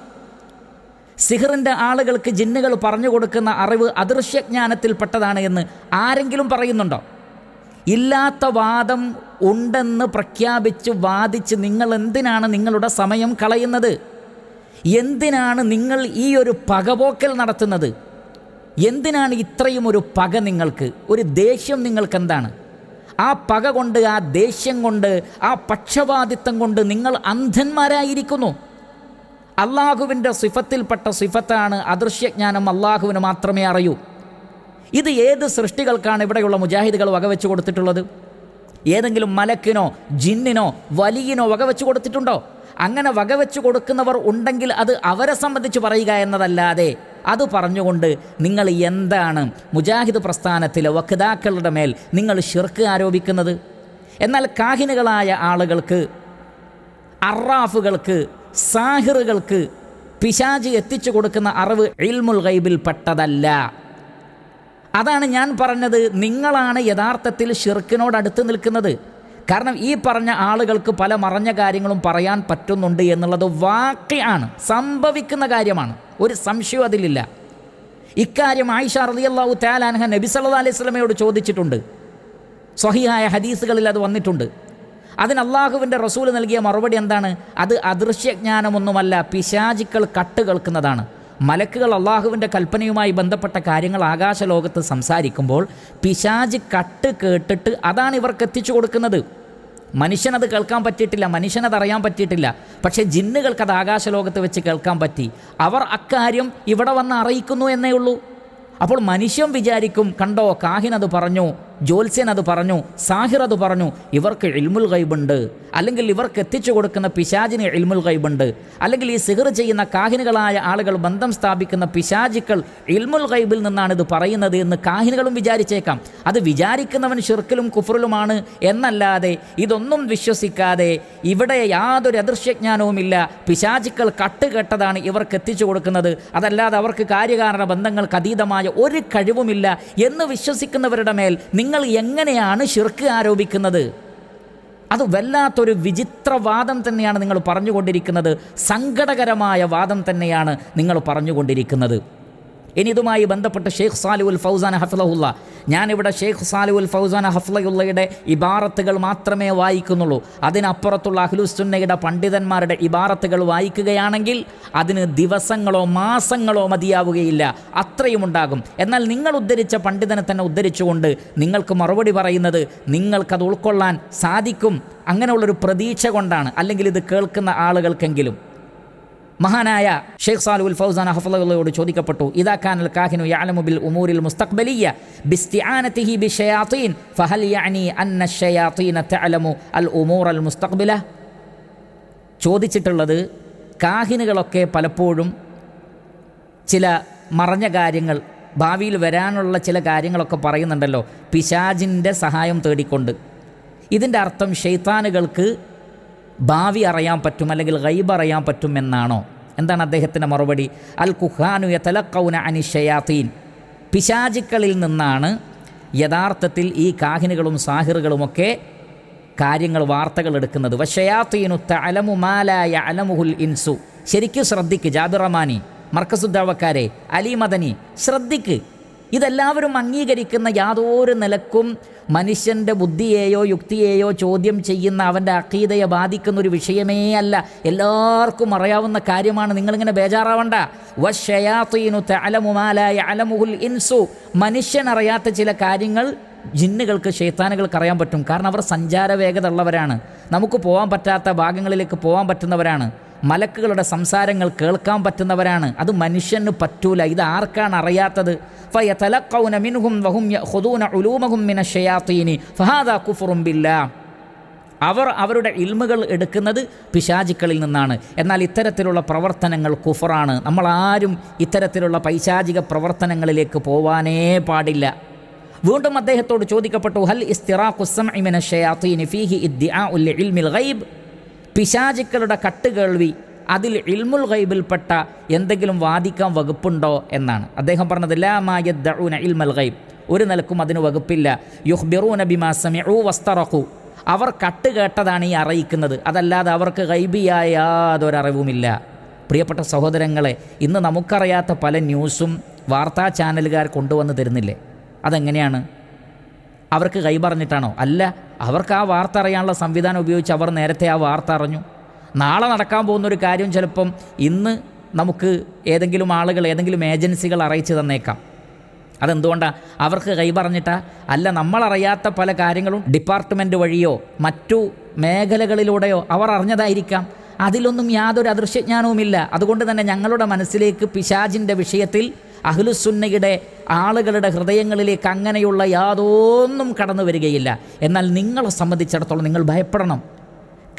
സിഹിറിൻ്റെ ആളുകൾക്ക് ജിന്നുകൾ പറഞ്ഞു കൊടുക്കുന്ന അറിവ് അദൃശ്യജ്ഞാനത്തിൽപ്പെട്ടതാണ് എന്ന് ആരെങ്കിലും പറയുന്നുണ്ടോ? ഇല്ലാത്ത വാദം ഉണ്ടെന്ന് പ്രഖ്യാപിച്ച് വാദിച്ച് നിങ്ങൾ എന്തിനാണ് നിങ്ങളുടെ സമയം കളയുന്നത്? എന്തിനാണ് നിങ്ങൾ ഈ ഒരു പകപോക്കൽ നടത്തുന്നത്? എന്തിനാണ് ഇത്രയും ഒരു പക നിങ്ങൾക്ക്, ഒരു ദേഷ്യം നിങ്ങൾക്കെന്താണ്? ആ പക കൊണ്ട്, ആ ദേഷ്യം കൊണ്ട്, ആ പക്ഷപാതിത്വം കൊണ്ട് നിങ്ങൾ അന്ധന്മാരായിരിക്കുന്നു. അള്ളാഹുവിൻ്റെ സിഫത്തിൽപ്പെട്ട സിഫത്താണ് അദൃശ്യജ്ഞാനം, അള്ളാഹുവിന് മാത്രമേ അറിയൂ. ഇത് ഏത് സൃഷ്ടികൾക്കാണ് ഇവിടെയുള്ള മുജാഹിദുകൾ വകവെച്ച് കൊടുത്തിട്ടുള്ളത്? ഏതെങ്കിലും മലക്കിനോ ജിന്നിനോ വലിയനോ വകവെച്ച് കൊടുത്തിട്ടുണ്ടോ? അങ്ങനെ വകവെച്ച് കൊടുക്കുന്നവർ ഉണ്ടെങ്കിൽ അത് അവരെ സംബന്ധിച്ച് പറയുക എന്നതല്ലാതെ അത് പറഞ്ഞുകൊണ്ട് നിങ്ങൾ എന്താണ് മുജാഹിദ് പ്രസ്ഥാനത്തിലെ വക്താക്കളുടെ മേൽ നിങ്ങൾ ഷിർക്ക് ആരോപിക്കുന്നത്? എന്നാൽ കാഹിനുകളായ ആളുകൾക്ക്, അറാഫുകൾക്ക്, സാഹിറുകൾക്ക് പിശാച് എത്തിച്ചു കൊടുക്കുന്ന അറിവ് ഇൽമുൽ ഗൈബിൽ പെട്ടതല്ല. അതാണ് ഞാൻ പറഞ്ഞത്. നിങ്ങളാണ് യഥാർത്ഥത്തിൽ ഷിർക്കിനോടടുത്ത് നിൽക്കുന്നത്. കാരണം ഈ പറഞ്ഞ ആളുകൾക്ക് പല മറഞ്ഞ കാര്യങ്ങളും പറയാൻ പറ്റുന്നുണ്ട് എന്നുള്ളത് വാഖിയാണ്, സംഭവിക്കുന്ന കാര്യമാണ്, ഒരു സംശയവും അതിലില്ല. ഇക്കാര്യം ആയിഷ റളിയല്ലാഹു തആല അൻഹ നബി സല്ലല്ലാഹു അലൈഹി വസല്ലമയോട് ചോദിച്ചിട്ടുണ്ട്. സ്വഹീഹായ ഹദീസുകളിൽ അത് വന്നിട്ടുണ്ട്. അതിന് അള്ളാഹുവിൻ്റെ റസൂൽ നൽകിയ മറുപടി എന്താണ്? അത് അദൃശ്യജ്ഞാനമൊന്നുമല്ല, പിശാചുക്കൾ കട്ട് കേൾക്കുന്നതാണ്. മലക്കുകൾ അള്ളാഹുവിൻ്റെ കൽപ്പനയുമായി ബന്ധപ്പെട്ട കാര്യങ്ങൾ ആകാശലോകത്ത് സംസാരിക്കുമ്പോൾ പിശാച് കട്ട് കേട്ടിട്ട് അതാണ് ഇവർക്ക് എത്തിച്ചു കൊടുക്കുന്നത്. മനുഷ്യനത് കേൾക്കാൻ പറ്റിയിട്ടില്ല, മനുഷ്യനത് അറിയാൻ പറ്റിയിട്ടില്ല. പക്ഷേ ജിന്നുകൾക്കത് ആകാശലോകത്ത് വെച്ച് കേൾക്കാൻ പറ്റി. അവർ അക്കാര്യം ഇവിടെ വന്ന് അറിയിക്കുന്നു എന്നേ ഉള്ളൂ. അപ്പോൾ മനുഷ്യൻ വിചാരിക്കും, കണ്ടോ കാഹിനത് പറഞ്ഞു, ജ്യോത്സ്യൻ അത് പറഞ്ഞു, സാഹിർ അത് പറഞ്ഞു, ഇവർക്ക് ഇൽമുൽ ഗൈബുണ്ട്, അല്ലെങ്കിൽ ഇവർക്ക് എത്തിച്ചു കൊടുക്കുന്ന പിശാചിന് ഇൽമുൽ ഗൈബുണ്ട്, അല്ലെങ്കിൽ ഈ സിഹർ ചെയ്യുന്ന കാഹിനുകളായ ആളുകൾ ബന്ധം സ്ഥാപിക്കുന്ന പിശാചുക്കൾ ഇൽമുൽ ഗൈബിൽ നിന്നാണ് ഇത് പറയുന്നത് എന്ന് കാഹിനുകളും വിചാരിച്ചേക്കാം. അത് വിചാരിക്കുന്നവൻ ശിർക്കിലും കുഫറിലുമാണ് എന്നല്ലാതെ ഇതൊന്നും വിശ്വസിക്കാതെ ഇവിടെ യാതൊരു അദൃശ്യജ്ഞാനവുമില്ല, പിശാചുക്കൾ കട്ടുകെട്ടതാണ് ഇവർക്ക് എത്തിച്ചു കൊടുക്കുന്നത്, അതല്ലാതെ അവർക്ക് കാര്യകാരണ ബന്ധങ്ങൾക്ക് അതീതമായ ഒരു കഴിവുമില്ല എന്ന് വിശ്വസിക്കുന്നവരുടെ മേൽ നിങ്ങൾ എങ്ങനെയാണ് ശിർക്ക് ആരോപിക്കുന്നത്? അത് വല്ലാത്തൊരു വിചിത്ര വാദം തന്നെയാണ് നിങ്ങൾ പറഞ്ഞുകൊണ്ടിരിക്കുന്നത്. സങ്കടകരമായ വാദം തന്നെയാണ് നിങ്ങൾ പറഞ്ഞുകൊണ്ടിരിക്കുന്നത്. ഇനി ഇതുമായി ബന്ധപ്പെട്ട് ഷെയ്ഖ് സാലിഹുൽ ഫൗസാൻ ഹഫ്ളഹുല്ല, ഞാനിവിടെ ഷെയ്ഖ് സാലിഹുൽ ഫൗസാൻ ഹഫ്ളഹുല്ലയുടെ ഇബാറത്തുകൾ മാത്രമേ വായിക്കുന്നുള്ളൂ. അതിനപ്പുറത്തുള്ള അഹ്ലുസുന്നയുടെ പണ്ഡിതന്മാരുടെ ഇബാറത്തുകൾ വായിക്കുകയാണെങ്കിൽ അതിന് ദിവസങ്ങളോ മാസങ്ങളോ മതിയാവുകയില്ല, അത്രയും ഉണ്ടാകും. എന്നാൽ നിങ്ങൾ ഉദ്ധരിച്ച പണ്ഡിതനെ തന്നെ ഉദ്ധരിച്ചുകൊണ്ട് നിങ്ങൾക്ക് മറുപടി പറയുന്നത് നിങ്ങൾക്കത് ഉൾക്കൊള്ളാൻ സാധിക്കും അങ്ങനെയുള്ളൊരു പ്രതീക്ഷ കൊണ്ടാണ്, അല്ലെങ്കിൽ ഇത് കേൾക്കുന്ന ആളുകൾക്കെങ്കിലും. മഹാനായ ഷെയ്ഖ് സാലിഹുൽ ഫൗസാൻ ഹഫ്ളഹുല്ലയോട് ചോദിക്കപ്പെട്ടു, ഇദാ കാനൽ കാഹിനു യഅലമു ബിൽ ഉമൂരിൽ മുസ്തഖ്ബലിയ്യ ബിസ്തിആനതിഹി ബിശയാതീൻ ഫഹൽ യഅനി അന്ന അശ്ശയാതീന തഅലമു അൽ ഉമൂറൽ മുസ്തഖ്ബില. ചോദിച്ചിട്ടുള്ളത്, കാഹിനുകളൊക്കെ പലപ്പോഴും ചില മറഞ്ഞ കാര്യങ്ങൾ, ഭാവിയിൽ വരാനുള്ള ചില കാര്യങ്ങളൊക്കെ പറയുന്നുണ്ടല്ലോ പിശാചിൻ്റെ സഹായം തേടിക്കൊണ്ട്. ഇതിൻ്റെ അർത്ഥം ശൈത്താനുകൾക്ക് ഭാവി അറിയാൻ പറ്റും, അല്ലെങ്കിൽ ഗൈബ് അറിയാൻ പറ്റും എന്നാണോ? എന്താണ് അദ്ദേഹത്തിൻ്റെ മറുപടി? അൽ കുഹാനു യതലഖൗന അനി ശയാതീൻ, പിശാചുക്കളിൽ നിന്നാണ് യഥാർത്ഥത്തിൽ ഈ കാഹിനുകളും സാഹിറുകളുമൊക്കെ കാര്യങ്ങൾ, വാർത്തകൾ എടുക്കുന്നത്. വശയാതീനു തഅലമു മാ ലാ യഅലമുഹുൽ ഇൻസു. ശരിക്കും ശ്രദ്ധിക്ക് ജാബിർ റഹ്മാനി, മർക്കസുദ്ദാവക്കാരെ, അലി മദനി, ശ്രദ്ധിക്ക്. ഇതെല്ലാവരും അംഗീകരിക്കുന്ന, യാതൊരു നിലക്കും മനുഷ്യൻ്റെ ബുദ്ധിയെയോ യുക്തിയെയോ ചോദ്യം ചെയ്യുന്ന, അവൻ്റെ അഖീദയെ ബാധിക്കുന്ന ഒരു വിഷയമേ അല്ല, എല്ലാവർക്കും അറിയാവുന്ന കാര്യമാണ്. നിങ്ങളിങ്ങനെ ബേജാറാവണ്ട. വശയാതീനു തഅലമു മാ ലാ യഅലമുഹുൽ ഇൻസു, മനുഷ്യൻ അറിയാത്ത ചില കാര്യങ്ങൾ ജിന്നുകൾക്ക്, ശൈത്താനുകൾക്ക് അറിയാൻ പറ്റും. കാരണം അവർ സഞ്ചാര വേഗത ഉള്ളവരാണ്, നമുക്ക് പോകാൻ പറ്റാത്ത ഭാഗങ്ങളിലേക്ക് പോകാൻ പറ്റുന്നവരാണ്, മലക്കുകളുടെ സംസാരങ്ങൾ കേൾക്കാൻ പറ്റുന്നവരാണ്. അത് മനുഷ്യന് പറ്റൂല. ഇത് ആർക്കാണ് അറിയാത്തത്? ഫയതലഖൗന മിൻഹും വഹും യഖുദൂന ഉലൂമഹും മിനശ്ശയാതീനി ഫഹാദാ കുഫ്റുൻ ബില്ലാഹ്. അവർ അവരുടെ ഇൽമുകൾ എടുക്കുന്നത് പിശാചുക്കളിൽ നിന്നാണ്. എന്നാൽ ഇത്തരത്തിലുള്ള പ്രവർത്തനങ്ങൾ കുഫറാണ്. നമ്മളാരും ഇത്തരത്തിലുള്ള പൈശാചിക പ്രവർത്തനങ്ങളിലേക്ക് പോവാനേ പാടില്ല. വീണ്ടും അദ്ദേഹത്തോട് ചോദിക്കപ്പെട്ടു, ഹൽ ഇസ്തിറാഖുസ് സമഇ മിനശ്ശയാതീനി ഫീഹി ഇദ്ദിആഉൽ ഇൽമിൽ ഗൈബ്. പിശാചുക്കളുടെ കട്ടുകേൾവി, അതിൽ ഇൽമുൽ ഗൈബിൽപ്പെട്ട എന്തെങ്കിലും വാദിക്കാൻ വകുപ്പുണ്ടോ എന്നാണ് അദ്ദേഹം പറഞ്ഞത്. ലാ മാ യദ്ദഊന ഇൽമൽ ഗൈബ്, ഒരു നിലക്കും അതിന് വകുപ്പില്ല. യുഖ്ബിറൂന ബിമാ സമിഉ വസ്തറഖു, അവർ കട്ടുകേട്ടതാണ് ഈ അറിയിക്കുന്നത്, അതല്ലാതെ അവർക്ക് ഗൈബിയായ യാതൊരറിവുമില്ല. പ്രിയപ്പെട്ട സഹോദരങ്ങളെ, ഇന്ന് നമുക്കറിയാത്ത പല ന്യൂസും വാർത്താ ചാനലുകാർ കൊണ്ടുവന്ന് തരുന്നില്ലേ? അതെങ്ങനെയാണ്? അവർക്ക് കൈപറഞ്ഞിട്ടാണോ? അല്ല, അവർക്ക് ആ വാർത്ത അറിയാനുള്ള സംവിധാനം ഉപയോഗിച്ച് അവർ നേരത്തെ ആ വാർത്ത അറിഞ്ഞു. നാളെ നടക്കാൻ പോകുന്നൊരു കാര്യം ചിലപ്പം ഇന്ന് നമുക്ക് ഏതെങ്കിലും ആളുകൾ, ഏതെങ്കിലും ഏജൻസികൾ അറിയിച്ചു തന്നേക്കാം. അതെന്തുകൊണ്ടാണ്? അവർക്ക് കൈപറഞ്ഞിട്ടാ? അല്ല, നമ്മളറിയാത്ത പല കാര്യങ്ങളും ഡിപ്പാർട്ട്മെൻറ്റ് വഴിയോ മറ്റു മേഖലകളിലൂടെയോ അവർ അറിഞ്ഞതായിരിക്കാം. അതിലൊന്നും യാതൊരു അദൃശ്യജ്ഞാനവുമില്ല. അതുകൊണ്ട് തന്നെ ഞങ്ങളുടെ മനസ്സിലേക്ക് പിശാചിൻ്റെ വിഷയത്തിൽ അഹ്ലുസുന്നയുടെ ആളുകളുടെ ഹൃദയങ്ങളിലേക്ക് അങ്ങനെയുള്ള യാതൊന്നും കടന്നു വരികയില്ല. എന്നാൽ നിങ്ങളെ സംബന്ധിച്ചിടത്തോളം നിങ്ങൾ ഭയപ്പെടണം.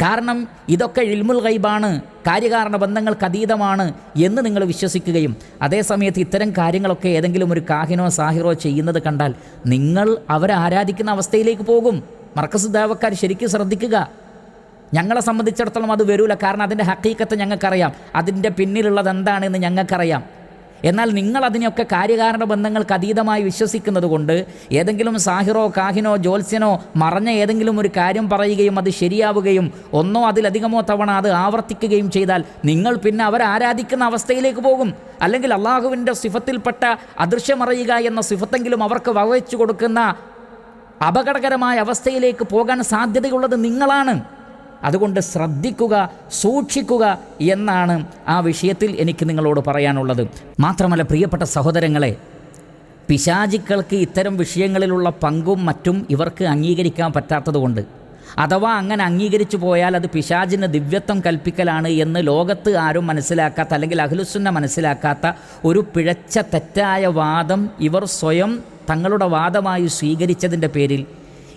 കാരണം ഇതൊക്കെ ഇൽമുൽ ഗൈബാണ്, കാര്യകാരണ ബന്ധങ്ങൾക്ക് അതീതമാണ് എന്ന് നിങ്ങൾ വിശ്വസിക്കുകയും അതേസമയത്ത് ഇത്തരം കാര്യങ്ങളൊക്കെ ഏതെങ്കിലും ഒരു കാഹിനോ സാഹിറോ ചെയ്യുന്നത് കണ്ടാൽ നിങ്ങൾ അവരെ ആരാധിക്കുന്ന അവസ്ഥയിലേക്ക് പോകും. മർക്കസ് ദാവക്കാർ ശരിക്കും ശ്രദ്ധിക്കുക. ഞങ്ങളെ സംബന്ധിച്ചിടത്തോളം അത് വരൂല. കാരണം അതിൻ്റെ ഹക്കീക്കത്ത് ഞങ്ങൾക്കറിയാം, അതിൻ്റെ പിന്നിലുള്ളത് എന്താണെന്ന് ഞങ്ങൾക്കറിയാം. എന്നാൽ നിങ്ങൾ അതിനെയൊക്കെ കാര്യകാരണ ബന്ധങ്ങൾക്ക് അതീതമായി വിശ്വസിക്കുന്നത് കൊണ്ട് ഏതെങ്കിലും സാഹിറോ കാഹിനോ ജ്യോത്സ്യനോ മറഞ്ഞ ഏതെങ്കിലും ഒരു കാര്യം പറയുകയും അത് ശരിയാവുകയും ഒന്നോ അതിലധികമോ തവണ അത് ആവർത്തിക്കുകയും ചെയ്താൽ നിങ്ങൾ പിന്നെ അവരെ ആരാധിക്കുന്ന അവസ്ഥയിലേക്ക് പോകും. അല്ലെങ്കിൽ അള്ളാഹുവിൻ്റെ സിഫത്തിൽപ്പെട്ട അദൃശ്യമറിയുക എന്ന സിഫത്തെങ്കിലും അവർക്ക് വകവെച്ചു കൊടുക്കുന്ന അപകടകരമായ അവസ്ഥയിലേക്ക് പോകാൻ സാധ്യതയുള്ളത് നിങ്ങളാണ്. അതുകൊണ്ട് ശ്രദ്ധിക്കുക, സൂക്ഷിക്കുക എന്നാണ് ആ വിഷയത്തിൽ എനിക്ക് നിങ്ങളോട് പറയാനുള്ളത്. മാത്രമല്ല പ്രിയപ്പെട്ട സഹോദരങ്ങളെ, പിശാചുക്കൾക്ക് ഇത്തരം വിഷയങ്ങളിലുള്ള പങ്കും മറ്റും ഇവർക്ക് അംഗീകരിക്കാൻ പറ്റാത്തതുകൊണ്ട്, അഥവാ അങ്ങനെ അംഗീകരിച്ചു പോയാൽ അത് പിശാചിന് ദിവ്യത്വം കൽപ്പിക്കലാണ് എന്ന് ലോകത്ത് ആരും മനസ്സിലാക്കാത്ത, അല്ലെങ്കിൽ അഹ്ലുസുന്ന മനസ്സിലാക്കാത്ത ഒരു പിഴച്ച തെറ്റായ വാദം ഇവർ സ്വയം തങ്ങളുടെ വാദമായി സ്വീകരിച്ചതിൻ്റെ പേരിൽ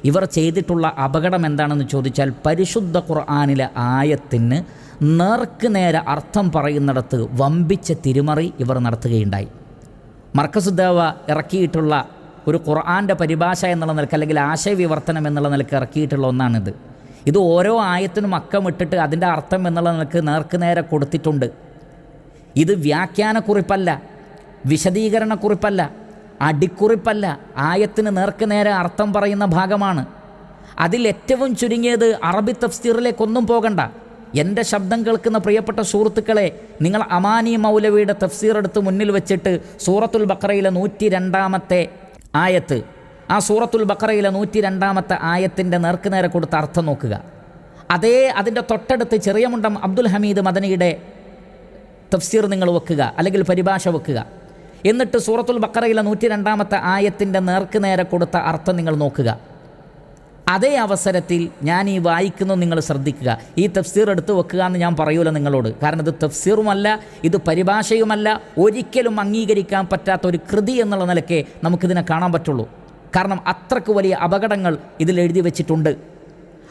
ഇവർ ചെയ്തിട്ടുള്ള അപകടം എന്താണെന്ന് ചോദിച്ചാൽ, പരിശുദ്ധ ഖുർആനിലെ ആയത്തിന് നേർക്ക് നേരെ അർത്ഥം പറയുന്നിടത്ത് വമ്പിച്ച തിരിമറി ഇവർ നടത്തുകയുണ്ടായി. മർക്കസുദ്ദാവ ഇറക്കിയിട്ടുള്ള ഒരു ഖുർആൻ്റെ പരിഭാഷ എന്നുള്ള നിലക്ക്, അല്ലെങ്കിൽ ആശയവിവർത്തനം എന്നുള്ള നിലക്ക് ഇറക്കിയിട്ടുള്ള ഒന്നാണിത്. ഇത് ഓരോ ആയത്തിനും അക്കമിട്ടിട്ട് അതിൻ്റെ അർത്ഥം എന്നുള്ള നിലക്ക് നേർക്ക് നേരെ കൊടുത്തിട്ടുണ്ട്. ഇത് വ്യാഖ്യാനക്കുറിപ്പല്ല, വിശദീകരണക്കുറിപ്പല്ല, അടിക്കുറിപ്പല്ല, ആയത്തിന് നേർക്ക് നേരെ അർത്ഥം പറയുന്ന ഭാഗമാണ്. അതിൽ ഏറ്റവും ചുരുങ്ങിയത് അറബി തഫ്സീറിലേക്കൊന്നും പോകണ്ട. എൻ്റെ ശബ്ദം കേൾക്കുന്ന പ്രിയപ്പെട്ട സുഹൃത്തുക്കളെ, നിങ്ങൾ അമാനി മൗലവിയുടെ തഫ്സീർ എടുത്ത് മുന്നിൽ വെച്ചിട്ട് സൂറത്തുൽ ബഖറയിലെ 102 ആയത്ത്, ആ സൂറത്തുൽ ബഖറയിലെ 102 ആയത്തിൻ്റെ നേർക്ക് നേരെ കൊടുത്ത അർത്ഥം നോക്കുക. അതേ അതിൻ്റെ തൊട്ടടുത്ത് ചെറിയ മുണ്ടം അബ്ദുൽ ഹമീദ് മദനിയുടെ തഫ്സീർ നിങ്ങൾ വെക്കുക, അല്ലെങ്കിൽ പരിഭാഷ വെക്കുക. എന്നിട്ട് സൂറത്തുൽ ബഖറയിലെ 102 ആയത്തിൻ്റെ നേർക്ക് നേരെ കൊടുത്ത അർത്ഥം നിങ്ങൾ നോക്കുക. അതേ അവസരത്തിൽ ഞാൻ ഈ വായിക്കുന്നത് നിങ്ങൾ ശ്രദ്ധിക്കുക. ഈ തഫ്സീർ എടുത്ത് വെക്കുക എന്ന് ഞാൻ പറയൂല നിങ്ങളോട്, കാരണം ഇത് തഫ്സീറുമല്ല, ഇത് പരിഭാഷയുമല്ല, ഒരിക്കലും അംഗീകരിക്കാൻ പറ്റാത്ത ഒരു കൃതി എന്നുള്ള നിലയ്ക്ക് നമുക്കിതിനെ കാണാൻ പറ്റുള്ളൂ. കാരണം അത്രക്ക് വലിയ അപകടങ്ങൾ ഇതിൽ എഴുതി വെച്ചിട്ടുണ്ട്.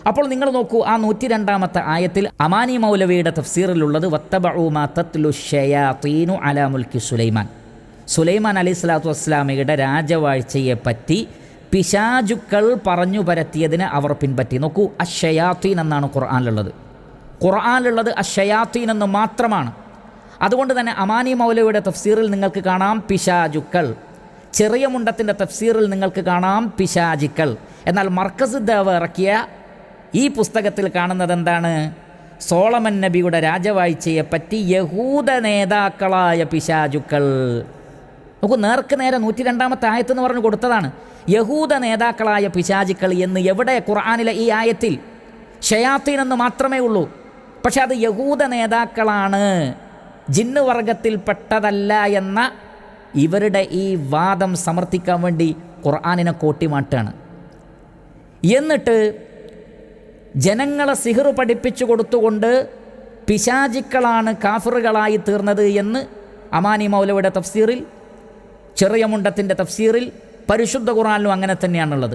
അപ്പോൾ നിങ്ങൾ നോക്കൂ, ആ 102 ആയത്തിൽ അമാനി മൗലവിയുടെ തഫ്സീറിലുള്ളത് വത്തബഉ മാ തത്ലു ശയാതീനു അലാ മുൽക്കി സുലൈമാൻ, സുലൈമാൻ അലൈഹി സ്വലാത്തു വസ്സലാമയുടെ രാജവാഴ്ചയെപ്പറ്റി പിശാചുക്കൾ പറഞ്ഞു പരത്തിയതിനെ അവർ പിൻപറ്റി. നോക്കൂ, അഷയാത്തീൻ എന്നാണ് ഖുർആനിലുള്ളത്. ഖുർആനിലുള്ളത് അഷയാത്തീൻ എന്ന് മാത്രമാണ്. അതുകൊണ്ട് തന്നെ അമാനി മൗലവിയുടെ തഫ്സീറിൽ നിങ്ങൾക്ക് കാണാം പിശാചുക്കൾ, ചെറിയ മുണ്ടത്തിൻ്റെ തഫ്സീറിൽ നിങ്ങൾക്ക് കാണാം പിശാചുക്കൾ. എന്നാൽ മർക്കസുദ്ദാവ ഇറക്കിയ ഈ പുസ്തകത്തിൽ കാണുന്നത് എന്താണ്? സോളമൻ നബിയുടെ രാജവാഴ്ചയെപ്പറ്റി യഹൂദ നേതാക്കളായ പിശാചുക്കൾ. നോക്കൂ, നേർക്ക് നേരെ 102 ആയത്തെന്ന് പറഞ്ഞു കൊടുത്തതാണ്. യഹൂദ നേതാക്കളായ പിശാചുക്കൾ എന്ന് എവിടെ ഖുർആനിലെ ഈ ആയത്തിൽ? ഷയാത്തീൻ എന്ന് മാത്രമേ ഉള്ളൂ. പക്ഷെ അത് യഹൂദ നേതാക്കളാണ്, ജിന്ന് വർഗത്തിൽപ്പെട്ടതല്ല എന്ന ഇവരുടെ ഈ വാദം സമർത്ഥിക്കാൻ വേണ്ടി ഖുർആനിനെ കോട്ടിമാട്ടാണ്. എന്നിട്ട് ജനങ്ങളെ സിഹ്ർ പഠിപ്പിച്ചു കൊടുത്തുകൊണ്ട് പിശാചുക്കളാണ് കാഫിറുകളായി തീർന്നത് എന്ന് അമാനി മൗലവിയുടെ തഫ്സീറിൽ, ചെറിയ മുണ്ടത്തിൻ്റെ തഫ്സീറിൽ, പരിശുദ്ധ ഖുർആനിലും അങ്ങനെ തന്നെയാണുള്ളത്.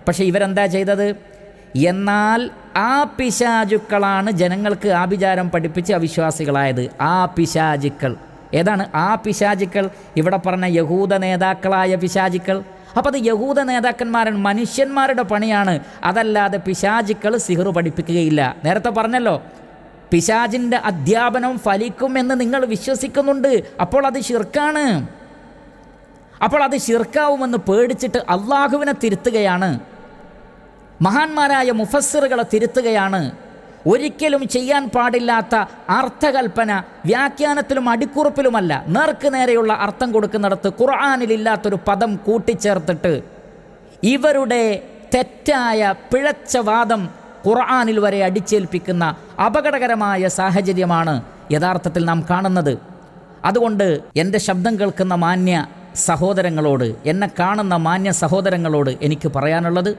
പക്ഷേ ഇവരെന്താ ചെയ്തത്? എന്നാൽ ആ പിശാചുക്കളാണ് ജനങ്ങൾക്ക് ആഭിചാരം പഠിപ്പിച്ച് അവിശ്വാസികളായത്. ആ പിശാചുക്കൾ ഏതാണ്? ആ പിശാചുക്കൾ ഇവിടെ പറഞ്ഞ യഹൂദ നേതാക്കളായ പിശാചുക്കൾ. അപ്പോൾ അത് യഹൂദ നേതാക്കന്മാരൻ മനുഷ്യന്മാരുടെ പണിയാണ്, അതല്ലാതെ പിശാചുക്കൾ സിഹ്ർ പഠിപ്പിക്കുകയില്ല. നേരത്തെ പറഞ്ഞല്ലോ, പിശാചിൻ്റെ അധ്യാപനം ഫലിക്കും എന്ന് നിങ്ങൾ വിശ്വസിക്കുന്നുണ്ട്, അപ്പോൾ അത് ശിർക്കാണ്. അപ്പോൾ അത് ശിർക്കാവുമെന്ന് പേടിച്ചിട്ട് അള്ളാഹുവിനെ തിരുത്തുകയാണ്, മഹാന്മാരായ മുഫസ്സിറുകളെ തിരുത്തുകയാണ്. ഒരിക്കലും ചെയ്യാൻ പാടില്ലാത്ത അർത്ഥകൽപ്പന വ്യാഖ്യാനത്തിലും അടിക്കുറിപ്പിലുമല്ല, നേർക്ക് നേരെയുള്ള അർത്ഥം കൊടുക്കുന്നിടത്ത് ഖുർആനിലില്ലാത്തൊരു പദം കൂട്ടിച്ചേർത്തിട്ട് ഇവരുടെ തെറ്റായ പിഴച്ച വാദം ഖുർആനിൽ വരെ അടിച്ചേൽപ്പിക്കുന്ന അപകടകരമായ സാഹചര്യമാണ് യഥാർത്ഥത്തിൽ നാം കാണുന്നത്. അതുകൊണ്ട് എൻ്റെ ശബ്ദം കേൾക്കുന്ന മാന്യ സഹോദരങ്ങളോട്, എന്നെ കാണുന്ന മാന്യ സഹോദരങ്ങളോട് എനിക്ക് പറയാനുള്ളത്,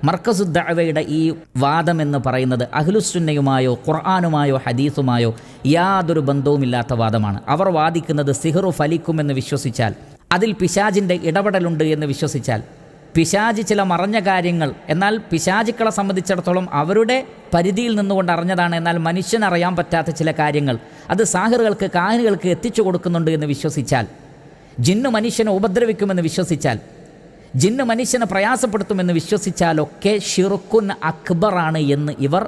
മർക്കസുദ്ദഅവയുടെ ഈ വാദമെന്ന് പറയുന്നത് അഹ്ലുസുന്നയുമായോ ഖുർആനുമായോ ഹദീസുമായോ യാതൊരു ബന്ധവുമില്ലാത്ത വാദമാണ്. അവർ വാദിക്കുന്നത് സിഹ്റു ഫലിക്കുമെന്ന് വിശ്വസിച്ചാൽ, അതിൽ പിശാചിൻ്റെ ഇടപെടലുണ്ട് എന്ന് വിശ്വസിച്ചാൽ, പിശാച് ചില മറഞ്ഞ കാര്യങ്ങൾ, എന്നാൽ പിശാചുക്കളെ സംബന്ധിച്ചിടത്തോളം അവരുടെ പരിധിയിൽ നിന്നുകൊണ്ട് അറിഞ്ഞതാണ്, എന്നാൽ മനുഷ്യനറിയാൻ പറ്റാത്ത ചില കാര്യങ്ങൾ അത് സാഹിറുകൾക്ക് കാഹിനുകൾക്ക് എത്തിച്ചു കൊടുക്കുന്നുണ്ട് എന്ന് വിശ്വസിച്ചാൽ, ജിന്ന് മനുഷ്യനെ ഉപദ്രവിക്കുമെന്ന് വിശ്വസിച്ചാൽ, ജിന്ന് മനുഷ്യനെ പ്രയാസപ്പെടുത്തുമെന്ന് വിശ്വസിച്ചാലൊക്കെ ഷിർക്കുൻ അക്ബറാണ് എന്ന് ഇവർ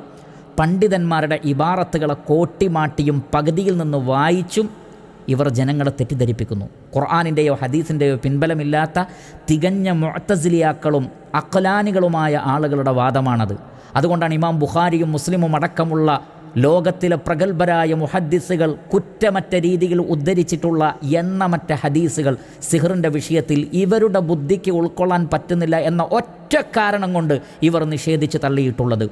പണ്ഡിതന്മാരുടെ ഇബാറത്തുകളെ കോട്ടിമാട്ടിയും പകുതിയിൽ നിന്ന് വായിച്ചും ഇവർ ജനങ്ങളെ തെറ്റിദ്ധരിപ്പിക്കുന്നു. ഖുർആനിൻ്റെയോ ഹദീസിൻ്റെയോ പിൻബലമില്ലാത്ത തികഞ്ഞ മുഅ്തസിലിയാക്കളും അഖ്ലാനികളുമായ ആളുകളുടെ വാദമാണത്. അതുകൊണ്ടാണ് ഇമാം ബുഖാരിയും മുസ്ലിമും അടക്കമുള്ള ലോകത്തിലെ പ്രഗത്ഭരായ മുഹദ്ദിസുകൾ കുറ്റമറ്റ രീതിയിൽ ഉദ്ധരിച്ചിട്ടുള്ള എണ്ണമറ്റ ഹദീസുകൾ സിഹ്റിൻ്റെ വിഷയത്തിൽ ഇവരുടെ ബുദ്ധിക്ക് ഉൾക്കൊള്ളാൻ പറ്റുന്നില്ല എന്ന ഒറ്റ കാരണം കൊണ്ട് ഇവർ നിഷേധിച്ച് തള്ളിയിട്ടുള്ളത്.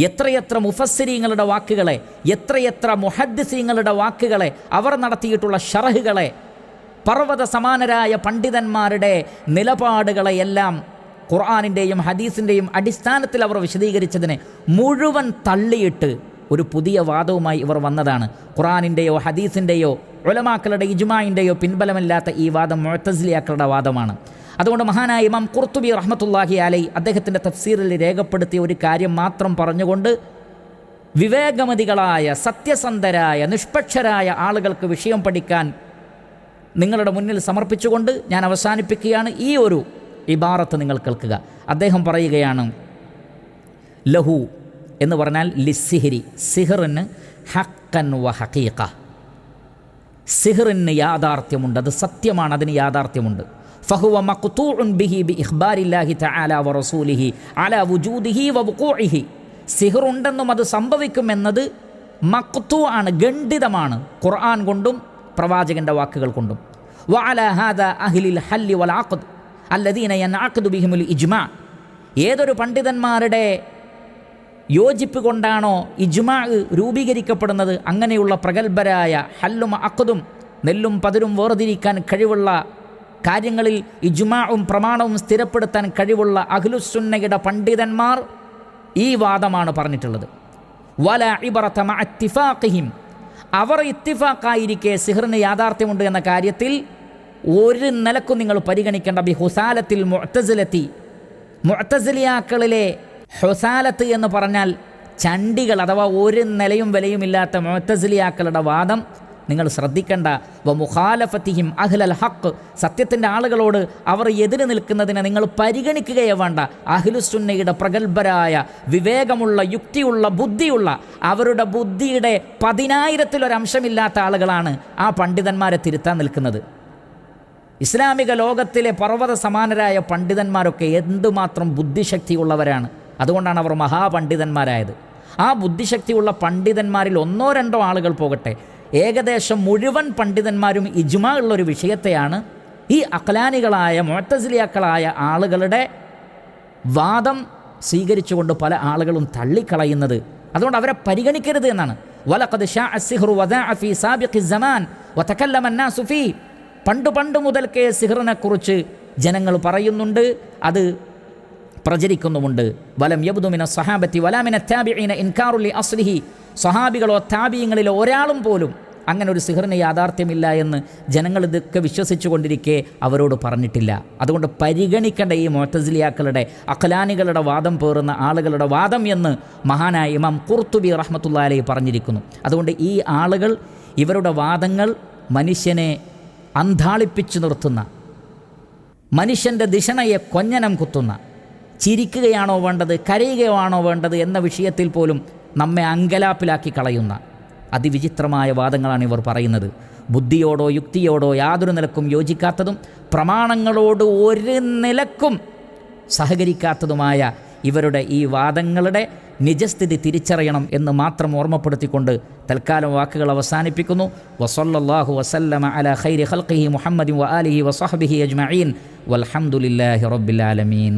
എത്രയെത്ര മുഫസ്സിരീങ്ങളുടെ വാക്കുകളെ, എത്രയെത്ര മുഹദ്ദിസീങ്ങളുടെ വാക്കുകളെ, അവർ നടത്തിയിട്ടുള്ള ഷറഹുകളെ, പർവ്വത സമാനരായ പണ്ഡിതന്മാരുടെ നിലപാടുകളെയെല്ലാം ഖുർആനിൻ്റെയും ഹദീസിൻ്റെയും അടിസ്ഥാനത്തിൽ അവർ വിശദീകരിച്ചതിനെ മുഴുവൻ തള്ളിയിട്ട് ഒരു പുതിയ വാദവുമായി ഇവർ വന്നതാണ്. ഖുർആനിൻ്റെയോ ഹദീസിൻ്റെയോ ഉലമാക്കളുടെ ഇജ്മാഇൻ്റെയോ പിൻബലമില്ലാത്ത ഈ വാദം മുഅ്തസിലിയാക്കളുടെ വാദമാണ്. അതുകൊണ്ട് മഹാനായ ഇമാം ഖുർത്തുബി റഹ്മത്തുള്ളാഹി അലൈഹി അദ്ദേഹത്തിൻ്റെ തഫ്സീറിൽ രേഖപ്പെടുത്തിയ ഒരു കാര്യം മാത്രം പറഞ്ഞുകൊണ്ട് വിവേകമതികളായ, സത്യസന്ധരായ, നിഷ്പക്ഷരായ ആളുകൾക്ക് വിഷയം പഠിക്കാൻ നിങ്ങളുടെ മുന്നിൽ സമർപ്പിച്ചുകൊണ്ട് ഞാൻ അവസാനിപ്പിക്കുകയാണ്. ഈ ഒരു ഇബാറത്ത് നിങ്ങൾ കേൾക്കുക. അദ്ദേഹം പറയുകയാണ്, ലഹു എന്ന് പറഞ്ഞാൽ ലിസ്സിഹിരി, സിഹറിന് ഹക്കൻ വ ഹഖീഖ, സിഹറിന് യാഥാർത്ഥ്യമുണ്ട്, അത് സത്യമാണ്, അതിന് യാഥാർത്ഥ്യമുണ്ട്. ഫഹുവ മഖ്തൂഉൻ ബിഹി ബി ഇഖ്ബാരില്ലാഹി തആല വ റസൂലിഹി അലാ വുജൂദിഹി വ വുഖൂഇഹി. സിഹറുണ്ടെന്നും അത് സംഭവിക്കുമെന്നത് മഖ്തൂ ആണ്, ഖണ്ഡിതമാണ്, ഖുർആൻ കൊണ്ടും പ്രവാചകൻ്റെ വാക്കുകൾ കൊണ്ടും. വ അലാ ഹാദാ അഹ്ലിൽ ഹല്ലി വൽ അഖ്ദ് അല്ലദീന യൻഅഖദു ബിഹിമുൽ ഇജ്മാ. ഏതൊരു പണ്ഡിതന്മാരുടെ യോജിപ്പ് കൊണ്ടാണോ ഇജ്മാ രൂപീകരിക്കപ്പെടുന്നത്, അങ്ങനെയുള്ള പ്രഗത്ഭരായ ഹല്ലും അഖ്ദും, നെല്ലും പതിരും വേർതിരിക്കാൻ കഴിവുള്ള കാര്യങ്ങളിൽ ഇജ്മാഉം പ്രമാണവും സ്ഥിരപ്പെടുത്താൻ കഴിവുള്ള അഹ്ലുസുന്നയുടെ പണ്ഡിതന്മാർ ഈ വാദമാണ് പറഞ്ഞിട്ടുള്ളത്. വല ഇബ്റത മഅ ഇത്തിഫാഖിഹിം, അവർ ഇത്തിഫാഖായിരിക്കെ സിഹറിന് യാഥാർത്ഥ്യമുണ്ട് എന്ന കാര്യത്തിൽ ഒരു നിലക്കും നിങ്ങൾ പരിഗണിക്കേണ്ട. ബി ഹുസാലത്തിൽ മുഅ്തസിലത്തി, മുഅ്തസിലിയാക്കളിലെ ഹുസാലത്ത് എന്ന് പറഞ്ഞാൽ ചണ്ടികൾ അഥവാ ഒരു നിലയും വിലയുമില്ലാത്ത മുഅ്തസിലിയാക്കളുടെ വാദം നിങ്ങൾ ശ്രദ്ധിക്കേണ്ട. വ മുഖാലഫത്തിഹിം അഹ്ലൽ ഹഖ്, സത്യത്തിൻ്റെ ആളുകളോട് അവർ എതിര് നിൽക്കുന്നതിനെ നിങ്ങൾ പരിഗണിക്കുകയേ വേണ്ട. അഹ്ലുസുന്നയുടെ പ്രഗത്ഭരായ, വിവേകമുള്ള, യുക്തിയുള്ള, ബുദ്ധിയുള്ള, അവരുടെ ബുദ്ധിയുടെ 10,000-ലൊരംശമില്ലാത്ത ആളുകളാണ് ആ പണ്ഡിതന്മാരെ തിരുത്താൻ നിൽക്കുന്നത്. ഇസ്ലാമിക ലോകത്തിലെ പർവ്വത സമാനരായ പണ്ഡിതന്മാരൊക്കെ എന്തുമാത്രം ബുദ്ധിശക്തിയുള്ളവരാണ്. അതുകൊണ്ടാണ് അവർ മഹാപണ്ഡിതന്മാരായത്. ആ ബുദ്ധിശക്തിയുള്ള പണ്ഡിതന്മാരിൽ 1-2 ആളുകൾ പോകട്ടെ, ഏകദേശം മുഴുവൻ പണ്ഡിതന്മാരും ഇജ്മാ ഉള്ളൊരു വിഷയത്തെയാണ് ഈ അഖ്ലാനികളായ മുഅ്തസിലിയാക്കളായ ആളുകളുടെ വാദം സ്വീകരിച്ചുകൊണ്ട് പല ആളുകളും തള്ളിക്കളയുന്നത്. അതുകൊണ്ട് അവരെ പരിഗണിക്കരുത് എന്നാണ്. വലഖദ് ശാഅ അസ്സിഹ്റു വദാഅ ഫീ സാബിഖി സമാൻ വതകല്ലമ അന്നാസു ഫീ. പണ്ട് മുതൽക്കേ സിഹറിനെക്കുറിച്ച് ജനങ്ങൾ പറയുന്നുണ്ട്, അത് പ്രചരിക്കുന്നുമുണ്ട്. വലം യബ്ദു മിന സ്വഹാബത്തി വലാ മിന താബിഈന ഇൻകാറു ലി അസ്ലിഹി. സ്വഹാബികളോ താബിഈങ്ങളിലോ ഒരാളും പോലും അങ്ങനെ ഒരു സിഹറിന് യാഥാർത്ഥ്യമില്ല എന്ന് ജനങ്ങൾ ഇതൊക്കെ വിശ്വസിച്ചു കൊണ്ടിരിക്കെ അവരോട് പറഞ്ഞിട്ടില്ല. അതുകൊണ്ട് പരിഗണിക്കേണ്ട ഈ മുഅ്തസിലിയാക്കളുടെ, അഖ്ലാനികളുടെ വാദം പേറുന്ന ആളുകളുടെ വാദം എന്ന് മഹാനായ ഇമാം ഖുർത്തുബി റഹ്മത്തുള്ളാഹി അലൈഹി പറഞ്ഞിരിക്കുന്നു. അതുകൊണ്ട് ഈ ആളുകൾ, ഇവരുടെ വാദങ്ങൾ മനുഷ്യനെ അന്ധാളിപ്പിച്ചു നിർത്തുന്ന, മനുഷ്യൻ്റെ ദിഷണയെ കൊഞ്ഞനം കുത്തുന്ന, ചിരിക്കുകയാണോ വേണ്ടത്, കരയുകയാണോ വേണ്ടത് എന്ന വിഷയത്തിൽ പോലും നമ്മെ അങ്കലാപ്പിലാക്കി കളയുന്ന അതിവിചിത്രമായ വാദങ്ങളാണ് ഇവർ പറയുന്നത്. ബുദ്ധിയോടോ യുക്തിയോടോ യാതൊരു നിലക്കും യോജിക്കാത്തതും പ്രമാണങ്ങളോട് ഒരു നിലക്കും സഹകരിക്കാത്തതുമായ ഇവരുടെ ഈ വാദങ്ങളുടെ നിജസ്ഥിതി തിരിച്ചറിയണം എന്ന് മാത്രം ഓർമ്മപ്പെടുത്തിക്കൊണ്ട് തൽക്കാലം വാക്കുകൾ അവസാനിപ്പിക്കുന്നു. വസല്ലല്ലാഹു വസല്ലമ അലാ ഖൈരി ഖൽഖിഹി മുഹമ്മദിൻ വആലിഹി വസഹ്ബിഹി അജ്മഈൻ വൽഹംദുലില്ലാഹി റബ്ബിൽ ആലമീൻ.